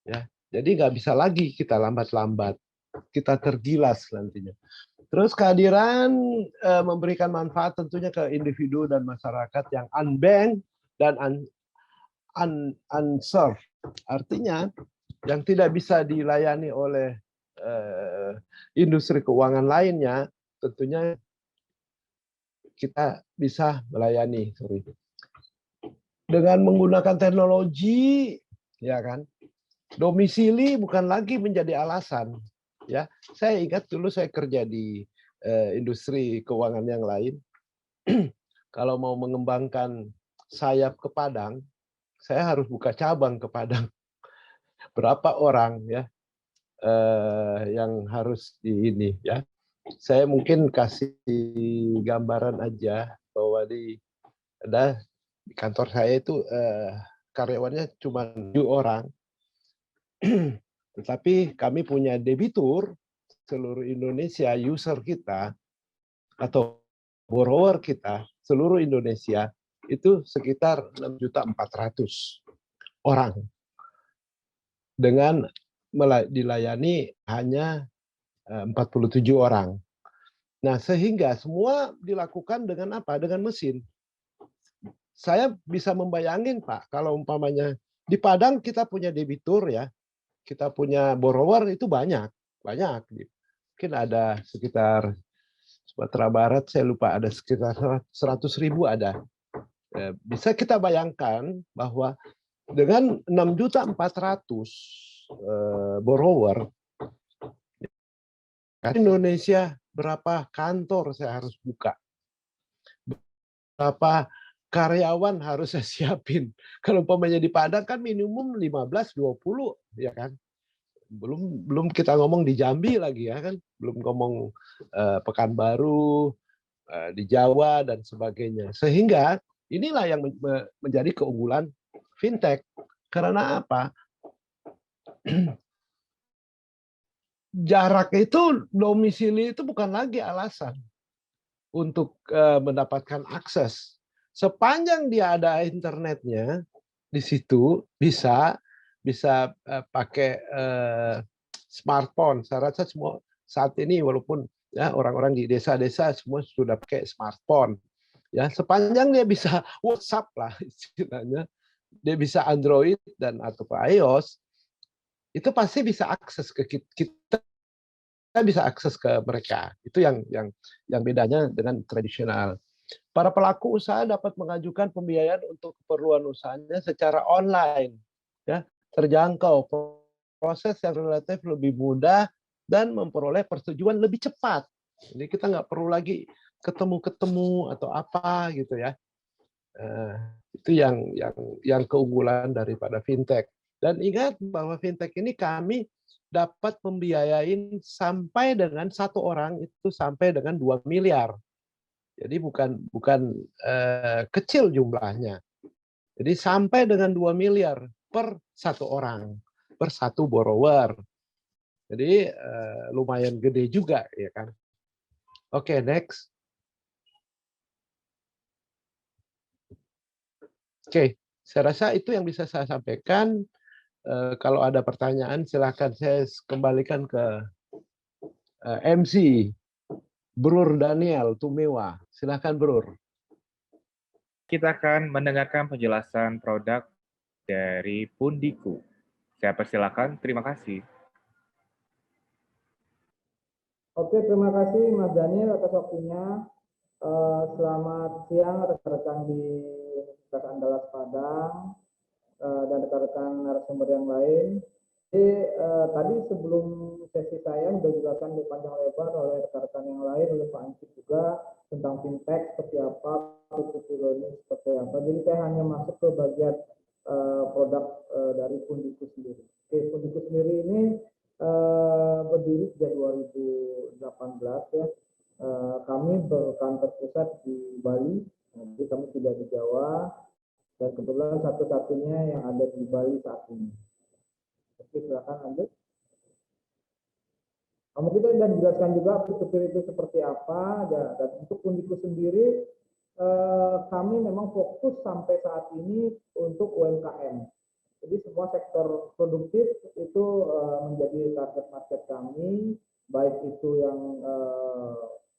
Ya, jadi nggak bisa lagi kita lambat-lambat, kita tergilas nantinya. Terus kehadiran memberikan manfaat tentunya ke individu dan masyarakat yang unbanked dan unserved. Artinya yang tidak bisa dilayani oleh industri keuangan lainnya, tentunya kita bisa melayani. Dengan menggunakan teknologi, ya kan? Domisili bukan lagi menjadi alasan, ya. Saya ingat dulu saya kerja di industri keuangan yang lain. Kalau mau mengembangkan sayap ke Padang, saya harus buka cabang ke Padang. Berapa orang ya yang harus di ini ya. Saya mungkin kasih gambaran aja bahwa di kantor saya itu karyawannya cuma 7 orang. Tetapi kami punya debitur seluruh Indonesia, user kita atau borrower kita seluruh Indonesia itu sekitar 6.400.000 orang dengan dilayani hanya 47 orang. Nah, sehingga semua dilakukan dengan apa? Dengan mesin. Saya bisa membayangin, Pak, kalau umpamanya di Padang kita punya debitur ya, kita punya borrower itu banyak. Mungkin ada sekitar Sumatera Barat, saya lupa ada sekitar 100.000 ada. Bisa kita bayangkan bahwa dengan 6.400.000 borrower, Indonesia berapa kantor saya harus buka? Berapa karyawan harus saya siapin? Kalau umpamanya di Padang kan minimum 15-20 ya kan. Belum kita ngomong di Jambi lagi ya kan, belum ngomong Pekanbaru, di Jawa dan sebagainya. Sehingga inilah yang menjadi keunggulan fintech. Karena apa? Jarak itu, domisili itu bukan lagi alasan untuk mendapatkan akses. Sepanjang dia ada internetnya di situ bisa pakai smartphone. Saya rasa semua saat ini walaupun ya orang-orang di desa-desa semua sudah pakai smartphone. Ya, sepanjang dia bisa WhatsApp lah istilahnya, dia bisa Android dan atau iOS, itu pasti bisa akses ke kita bisa akses ke mereka. Itu yang bedanya dengan tradisional. Para pelaku usaha dapat mengajukan pembiayaan untuk keperluan usahanya secara online, ya, terjangkau, proses yang relatif lebih mudah dan memperoleh persetujuan lebih cepat. Jadi kita nggak perlu lagi ketemu atau apa gitu ya. Itu yang keunggulan daripada fintech. Dan ingat bahwa fintech ini kami dapat membiayain sampai dengan satu orang itu sampai dengan 2 miliar. Jadi bukan kecil jumlahnya. Jadi sampai dengan 2 miliar per satu orang, per satu borrower. Jadi lumayan gede juga, ya kan? Oke, next. Oke, saya rasa itu yang bisa saya sampaikan. Kalau ada pertanyaan, silakan saya kembalikan ke MC, Brur Daniel Tumewa. Silakan, Brur. Kita akan mendengarkan penjelasan produk dari Pundiku. Saya persilakan, terima kasih. Oke, terima kasih Mas Daniel atas waktunya. Selamat siang rekan-rekan di Universitas Andalas Padang dan rekan-rekan narasumber yang lain. Jadi tadi sebelum sesi saya sudah dijelaskan di panjang lebar oleh rekan-rekan yang lain, oleh Pak Ancik juga tentang fintech seperti apa, peer-to-peer learning seperti apa. Jadi saya hanya masuk ke bagian produk dari Pundiku sendiri. Oke, Pundiku sendiri ini berdiri sejak 2018 ya. Kami berkantor pusat di Bali, jadi kami tidak di Jawa, dan kebetulan satu-satunya yang ada di Bali saat ini. Oke, silakan lanjut. Mungkin kita sudah dijelaskan juga peer-to-peer itu seperti apa, dan untuk Pundiku sendiri, kami memang fokus sampai saat ini untuk UMKM. Jadi semua sektor produktif itu menjadi target market kami, baik itu yang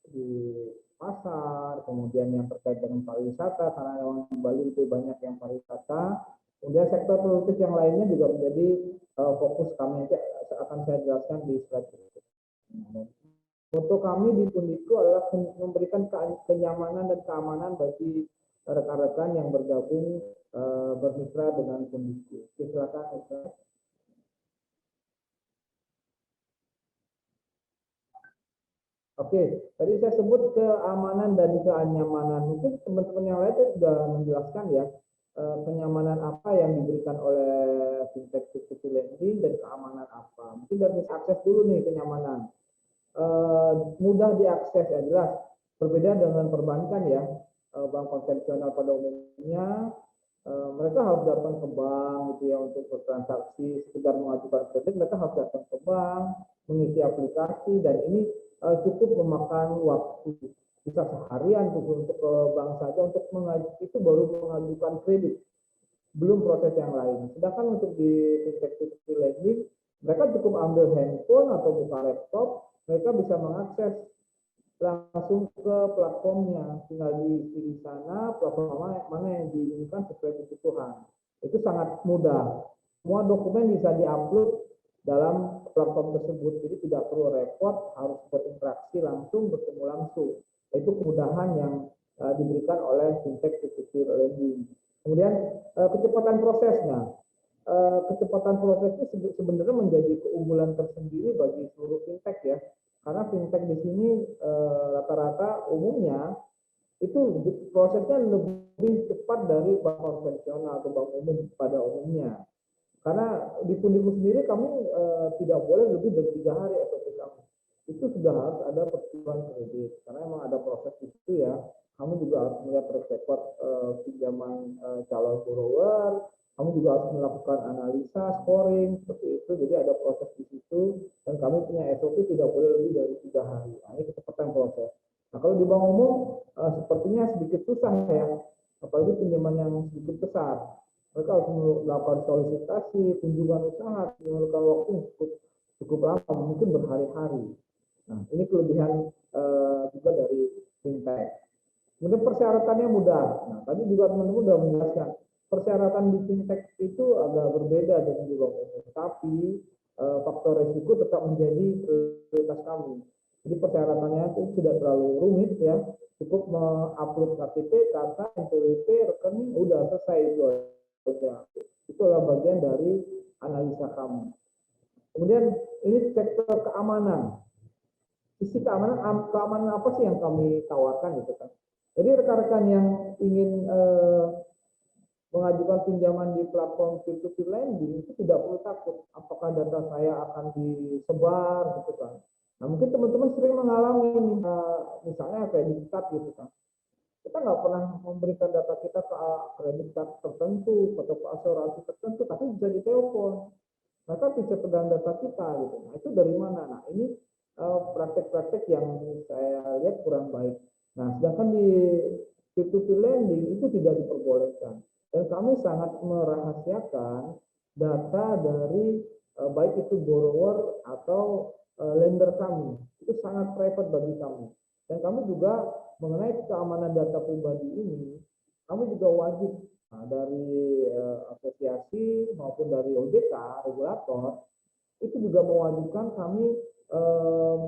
di pasar, kemudian yang terkait dengan pariwisata, karena orang Bali itu banyak yang pariwisata. Kemudian sektor produktif yang lainnya juga menjadi fokus kami, nanti akan saya jelaskan di slide berikutnya. Foto kami di Pundiku adalah memberikan kenyamanan dan keamanan bagi rekan-rekan yang bergabung bermitra dengan Pundiku. Silakan. Oke, tadi saya sebut keamanan dan kenyamanan. Mungkin teman-teman yang lain sudah menjelaskan ya kenyamanan apa yang diberikan oleh fintech peer-to-peer lending dan keamanan apa. Mungkin dari akses dulu nih kenyamanan. Mudah diakses ya, jelas. Berbeda dengan perbankan ya, bank konvensional pada umumnya mereka harus datang ke bank gitu ya untuk bertransaksi, sekedar mengajukan kredit mereka harus datang ke bank, mengisi aplikasi, dan ini cukup memakan waktu bisa seharian untuk ke bank saja untuk itu baru mengajukan kredit, belum proses yang lain. Sedangkan untuk di fintech peer-to-peer lending mereka cukup ambil handphone atau buka laptop, mereka bisa mengakses langsung ke platformnya, tinggal diisi di sana platform mana yang diinginkan sesuai kebutuhan. Itu sangat mudah. Semua dokumen bisa diupload dalam platform tersebut, jadi tidak perlu repot harus berinteraksi langsung, bertemu langsung. Itu kemudahan yang diberikan oleh fintech peer-to-peer lending. Kemudian kecepatan prosesnya. Kecepatan prosesnya sebenarnya menjadi keunggulan tersendiri bagi seluruh fintech ya. Karena fintech di sini rata-rata umumnya itu prosesnya lebih cepat dari bank konvensional atau bank umum pada umumnya. Karena di Pundiku sendiri kami tidak boleh lebih dari 3 hari SOP kami. Itu sudah harus ada persetujuan kredit. Karena memang ada proses itu ya. Kamu juga harus melihat track record pinjaman calon borrower. Kamu juga harus melakukan analisa, scoring, seperti itu. Jadi ada proses di situ. Dan kami punya SOP tidak boleh lebih dari 3 hari. Nah, ini kecepatan proses. Nah, kalau di bank umum sepertinya sedikit susah ya. Apalagi pinjaman yang sedikit besar. Mereka harus melakukan solisitasi, kunjungan usaha, memerlukan waktu cukup lama, mungkin berhari-hari. Nah, ini kelebihan juga dari fintech. Kemudian persyaratannya mudah. Nah, tadi juga teman-teman sudah menjelaskan. Persyaratan di fintech itu agak berbeda dengan di bank umum. Tapi faktor risiko tetap menjadi prioritas kami. Jadi persyaratannya itu tidak terlalu rumit ya. Cukup mengupload KTP, KK, NPWP, rekening, udah selesai itu. Itu adalah bagian dari analisa kami. Kemudian ini sektor keamanan. Sisi keamanan apa sih yang kami tawarkan gitu kan. Jadi rekan-rekan yang ingin mengajukan pinjaman di platform peer-to-peer lending itu tidak perlu takut apakah data saya akan disebar gitu kan. Nah mungkin teman-teman sering mengalami misalnya kredit card gitu kan. Kita nggak pernah memberikan data kita ke kredit card tertentu atau ke asuransi tertentu, tapi bisa ditelepon. Mereka bisa pegang data kita gitu. Nah itu dari mana? Nah ini praktek-praktek yang saya lihat kurang baik. Nah sedangkan di peer-to-peer lending itu tidak diperbolehkan. Dan kami sangat merahasiakan data dari baik itu borrower atau lender kami. Itu sangat private bagi kami. Dan kami juga mengenai keamanan data pribadi ini, kami juga wajib dari asosiasi maupun dari OJK, regulator, itu juga mewajibkan kami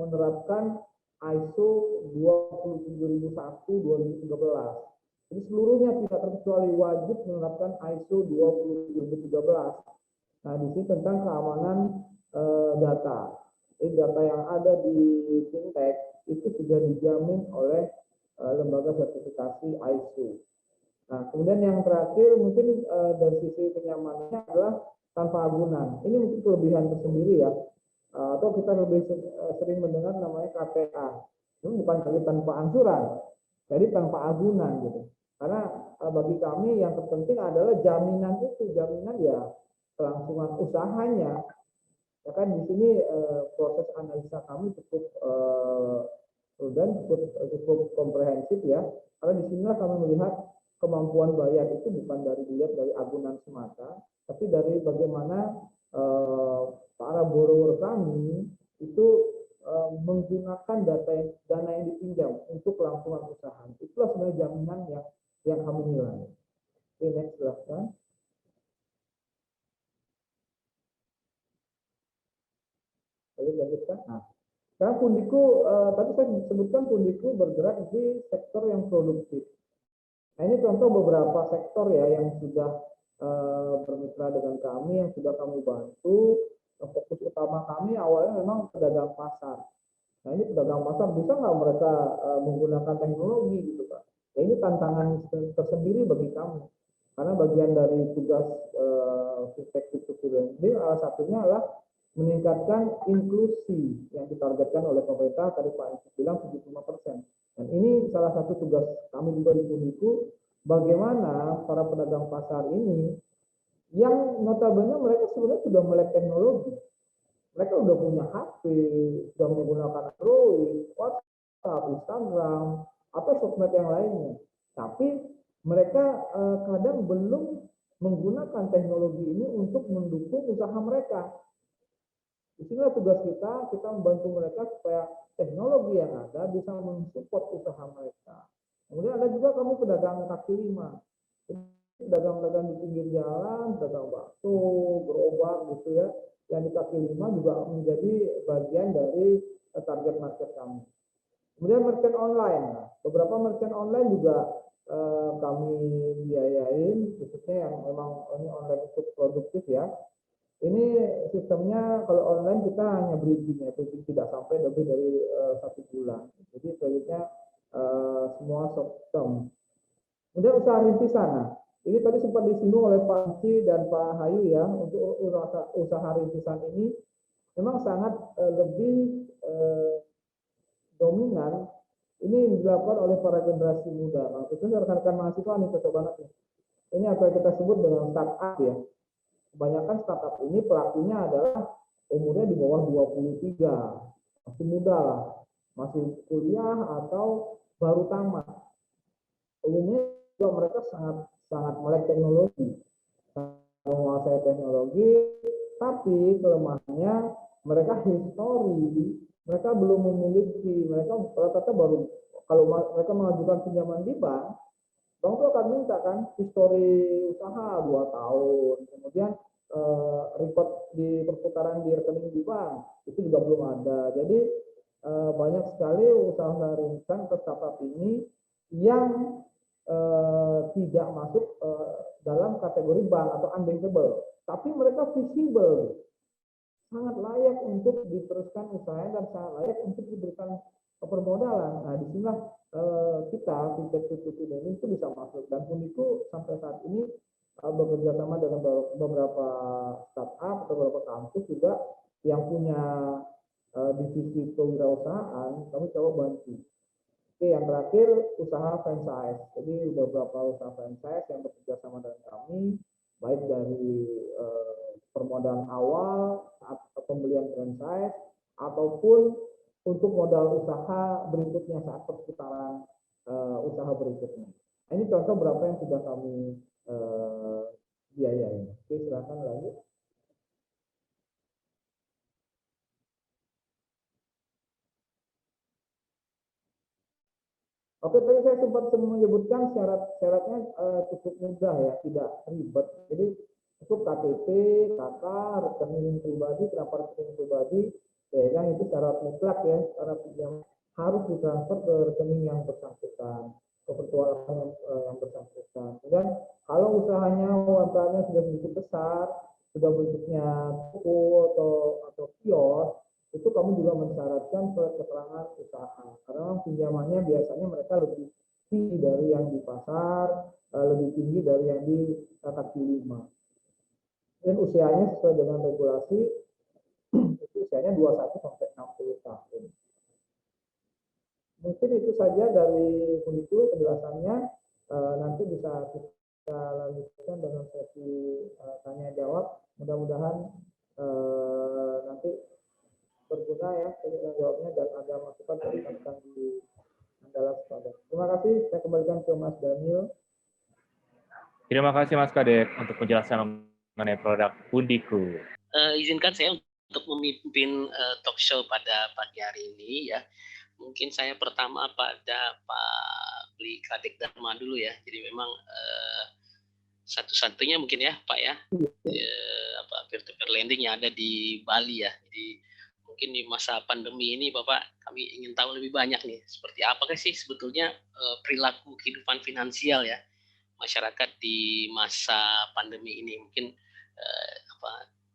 menerapkan ISO 27001-2013. Jadi seluruhnya tidak terkecuali wajib menerapkan ISO 20013. Nah, di sini tentang keamanan data. Jadi data yang ada di fintech itu sudah dijamin oleh lembaga sertifikasi ISO. Nah, kemudian yang terakhir mungkin dari sisi kenyamanannya adalah tanpa agunan. Ini mungkin kelebihan tersendiri ya. Atau kita lebih sering mendengar namanya KTA. Ini bukan kali tanpa angsuran, jadi tanpa agunan gitu. Karena bagi kami yang terpenting adalah jaminan itu, jaminan ya kelangsungan usahanya. Ya kan di sini proses analisa kami cukup cukup komprehensif ya. Karena di sinilah kami melihat kemampuan bayar itu bukan dilihat dari agunan semata, tapi dari bagaimana para borrower kami itu menggunakan dana yang dipinjam untuk kelangsungan usaha. Itulah sebenarnya jaminan yang kami nilai. Oke, next silahkan. Lalu lanjutkan. Nah, sekarang Pundiku, tadi saya sebutkan Pundiku bergerak di sektor yang produktif. Nah, ini contoh beberapa sektor ya yang sudah bermitra dengan kami, yang sudah kami bantu. Fokus utama kami awalnya memang pedagang pasar. Nah, ini pedagang pasar bisa nggak mereka menggunakan teknologi gitu Pak? Ya, ini tantangan tersendiri bagi kami. Karena bagian dari tugas fintech peer-to-peer lending salah satunya adalah meningkatkan inklusi yang ditargetkan oleh pemerintah, tadi Pak Yusuf bilang 75%. Dan ini salah satu tugas kami juga di Pundiku, bagaimana para pedagang pasar ini yang notabene mereka sebenarnya sudah melek teknologi. Mereka sudah punya HP, sudah menggunakan Android, WhatsApp, Instagram, atau sosmed yang lainnya. Tapi mereka kadang belum menggunakan teknologi ini untuk mendukung usaha mereka. Di sinilah tugas kita membantu mereka supaya teknologi yang ada bisa mensupport usaha mereka. Kemudian ada juga kami pedagang kaki lima. Pedagang-pedagang di pinggir jalan, pedagang bakso, gerobak gitu ya, yang di kaki lima juga menjadi bagian dari target market kami. Kemudian merchant online, beberapa merchant online juga kami biayain, khususnya yang memang ini online untuk produktif ya. Ini sistemnya kalau online kita hanya bridging ya, tidak sampai lebih dari 1 bulan. Jadi kreditnya semua short term. Kemudian usaha rintisan. Nah, ini tadi sempat disinggung oleh Pak Anci dan Pak Hayu ya, untuk usaha rintisan ini memang sangat lebih dominan. Ini dilakukan oleh para generasi muda. Nah, itu rekan-rekan mahasiswa nih cocok banget nih. Ini apa yang kita sebut dengan startup ya. Kebanyakan startup ini pelakunya adalah umurnya di bawah 23, masih muda lah, masih kuliah atau baru tamat. Umumnya juga mereka sangat melek teknologi, menguasai teknologi, tapi kelemahannya mereka histori, mereka belum memiliki, mereka rata-rata baru, kalau mereka mengajukan pinjaman di bank itu akan minta kan histori usaha 2 tahun, kemudian report di perputaran di rekening di bank itu juga belum ada. Jadi banyak sekali usaha rintisan atau startup ini yang tidak masuk dalam kategori bank atau unbankable, tapi mereka visible, sangat layak untuk diteruskan usahanya dan sangat layak untuk diberikan permodalan. Nah, disinilah kita fintech P2P lending itu bisa masuk, dan Fundiku sampai saat ini bekerja sama dengan beberapa startup atau beberapa kampus juga yang punya divisi kewirausahaan, kami coba bantu. Oke, yang terakhir usaha franchise. Jadi beberapa usaha franchise yang bekerja sama dengan kami, baik dari permodalan awal saat pembelian franchise ataupun untuk modal usaha berikutnya saat perputaran usaha berikutnya. Nah, ini contoh berapa yang sudah kami biayain. Oke, silakan lagi. Oke, tadi saya sempat menyebutkan syarat-syaratnya cukup mudah ya, tidak ribet. Jadi cukup KTP, KK, rekening pribadi, kenapa rekening pribadi, ya kan itu syarat mutlak ya, syarat yang harus ditransfer ke rekening yang bersangkutan, ke virtual yang bersangkutan. Dan kalau usahanya UMKM-nya sudah sedikit besar, sudah bentuknya toko atau kios, itu kamu juga mensyaratkan keterangan usaha, karena pinjamannya biasanya mereka lebih tinggi dari yang di pasar, lebih tinggi dari yang di kaki lima. Dan usianya sesuai dengan regulasi itu usianya 21 sampai 60 tahun. Mungkin itu saja dari Fundiku penjelasannya. Nanti bisa kita lanjutkan dengan sesi tanya jawab. Mudah-mudahan nanti berguna ya tanya jawabnya dan ada masukan dari rekan di Andalas Padang. Terima kasih. Saya kembalikan ke Mas Daniel. Terima kasih Mas Kadek untuk penjelasan mengenai produk Fundiku. Izinkan saya untuk memimpin talk show pada pagi hari ini ya. Mungkin saya pertama pada Pak Bli Kadek Dharma dulu ya. Jadi memang satu-satunya mungkin ya Pak ya, peer-to-peer lending yang ada di Bali ya. Jadi mungkin di masa pandemi ini Bapak, kami ingin tahu lebih banyak nih, seperti apakah sih sebetulnya perilaku kehidupan finansial ya masyarakat di masa pandemi ini. Mungkin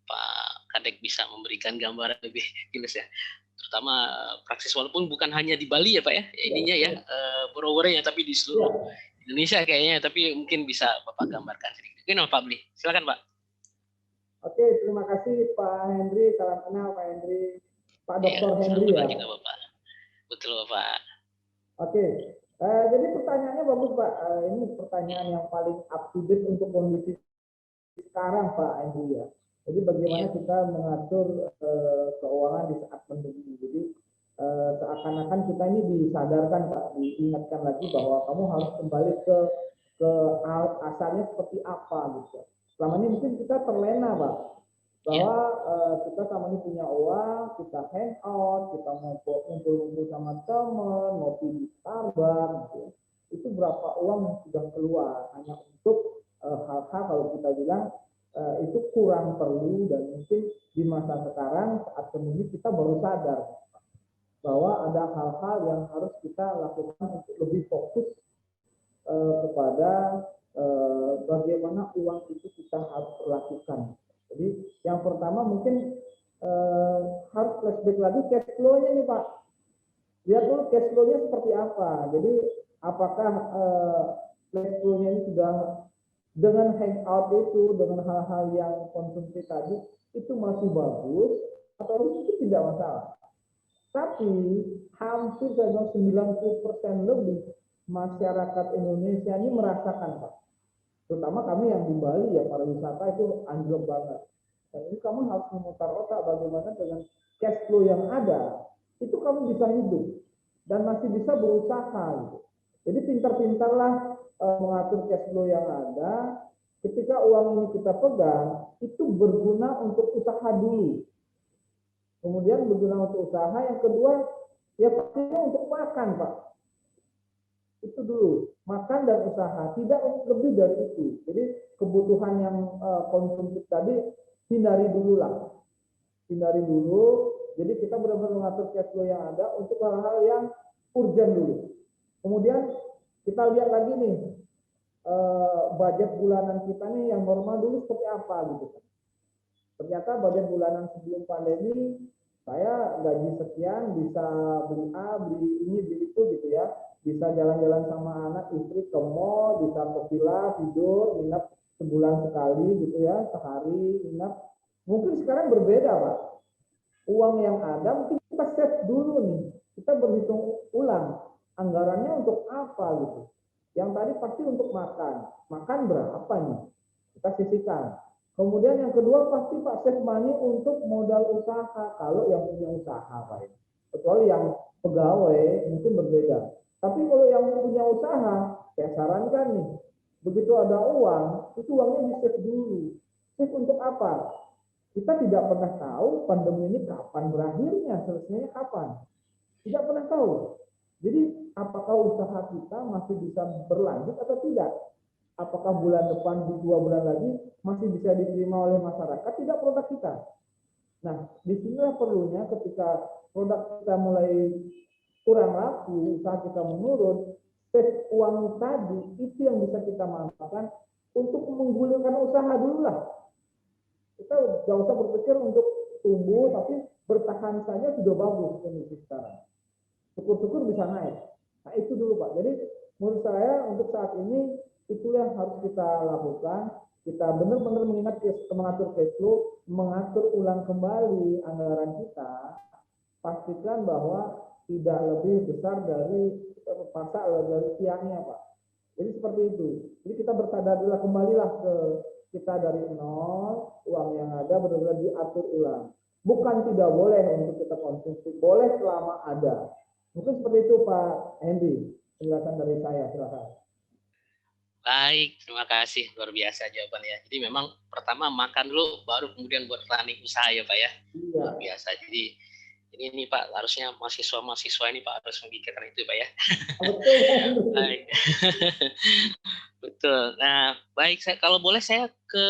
Pak Kadek bisa memberikan gambaran lebih jelas ya, terutama praksis walaupun bukan hanya di Bali ya Pak ya, ininya ya boro-boronya, tapi di seluruh Indonesia kayaknya, tapi mungkin bisa Bapak gambarkan sedikit. Gimana Pak Bli? Silakan Pak. Oke, terima kasih Pak Hendri, salam kenal Pak Hendri, Pak Dr. Hendri ya. Kita, Bapak. Betul Bapak. Oke, jadi pertanyaannya bagus Pak. Ini pertanyaan yang paling up to date untuk kondisi sekarang Pak Hendri ya. Jadi bagaimana kita mengatur keuangan di saat pandemi. Jadi seakan-akan kita ini disadarkan Pak, diingatkan lagi bahwa kamu harus kembali ke asalnya seperti apa gitu. Selama ini mungkin kita terlena Pak, bahwa kita selama ini punya uang, kita hangout, kita ngumpul-ngumpul sama teman, ngopi di Starbucks gitu. Itu berapa uang yang sudah keluar hanya untuk hal-hal kalau kita bilang itu kurang perlu, dan mungkin di masa sekarang saat pandemi kita baru sadar bahwa ada hal-hal yang harus kita lakukan untuk lebih fokus kepada bagaimana uang itu kita harus lakukan. Jadi yang pertama mungkin harus flashback lagi cash flow-nya nih Pak. Lihat dulu cash flow-nya seperti apa. Jadi apakah cash flow-nya ini sudah dengan hangout itu, dengan hal-hal yang konsumsi tadi, itu masih bagus atau itu tidak masalah. Tapi hampir 90% lebih masyarakat Indonesia ini merasakan Pak. Terutama kami yang di Bali ya, para wisata itu anjlok banget. Dan ini kamu harus memutar otak bagaimana dengan cash flow yang ada, itu kamu bisa hidup dan masih bisa berusaha gitu. Jadi pintar-pintarlah mengatur cash flow yang ada. Ketika uang ini kita pegang, itu berguna untuk usaha dulu. Kemudian berguna untuk usaha, yang kedua ya pastinya untuk makan Pak. Itu dulu, makan dan usaha, tidak lebih dari itu. Jadi kebutuhan yang konsumtif tadi hindari dulu lah, hindari dulu. Jadi kita benar-benar mengatur cash flow yang ada untuk hal-hal yang urgent dulu. Kemudian kita lihat lagi nih budget bulanan kita nih yang normal dulu seperti apa gitu. Ternyata budget bulanan sebelum pandemi Saya gaji sekian bisa beli A, beli ini, beli itu gitu ya. Bisa jalan-jalan sama anak istri ke mall, bisa ke villa, tidur, nginep sebulan sekali gitu ya, sehari nginep. Mungkin sekarang berbeda, Pak. Uang yang ada mungkin kita save dulu nih. Kita berhitung ulang anggarannya untuk apa gitu. Yang tadi pasti untuk makan. Makan berapa nih? Kita sisihkan. Kemudian yang kedua pasti Pak save money untuk modal usaha kalau yang punya usaha Pak. Kecuali yang pegawai mungkin berbeda. Tapi kalau yang punya usaha, saya sarankan nih, begitu ada uang, itu uangnya di save dulu. Save untuk apa? Kita tidak pernah tahu pandemi ini kapan berakhirnya, selesainya kapan. Tidak pernah tahu. Jadi apakah usaha kita masih bisa berlanjut atau tidak? Apakah bulan depan, 2 bulan lagi masih bisa diterima oleh masyarakat? Tidak produk kita. Nah, disinilah perlunya ketika produk kita mulai kurang laku, usaha kita menurun, save uang tadi itu yang bisa kita manfaatkan untuk menggulirkan usaha dulu lah. Kita nggak usah berpikir untuk tumbuh, tapi bertahan saja sudah bagus kondisi sekarang. Syukur-syukur bisa naik. Nah itu dulu Pak. Jadi menurut saya untuk saat ini itulah yang harus kita lakukan. Kita benar-benar mengatur cash flow, mengatur ulang kembali anggaran kita. Pastikan bahwa tidak lebih besar dari dari tiangnya Pak. Jadi seperti itu. Jadi kita bersadar kembalilah ke kita dari nol, uang yang ada benar-benar diatur ulang. Bukan tidak boleh untuk kita konsumsi, boleh selama ada. Mungkin seperti itu Pak Hendy, penjelasan dari saya, silakan. Baik, terima kasih, luar biasa jawabannya. Jadi memang pertama makan dulu, baru kemudian buat planning usaha ya Pak ya. Iya. Luar biasa. Jadi ini Pak, harusnya mahasiswa ini Pak harus memikirkan itu Pak ya. Betul. Baik. Betul. Nah, baik, kalau boleh saya ke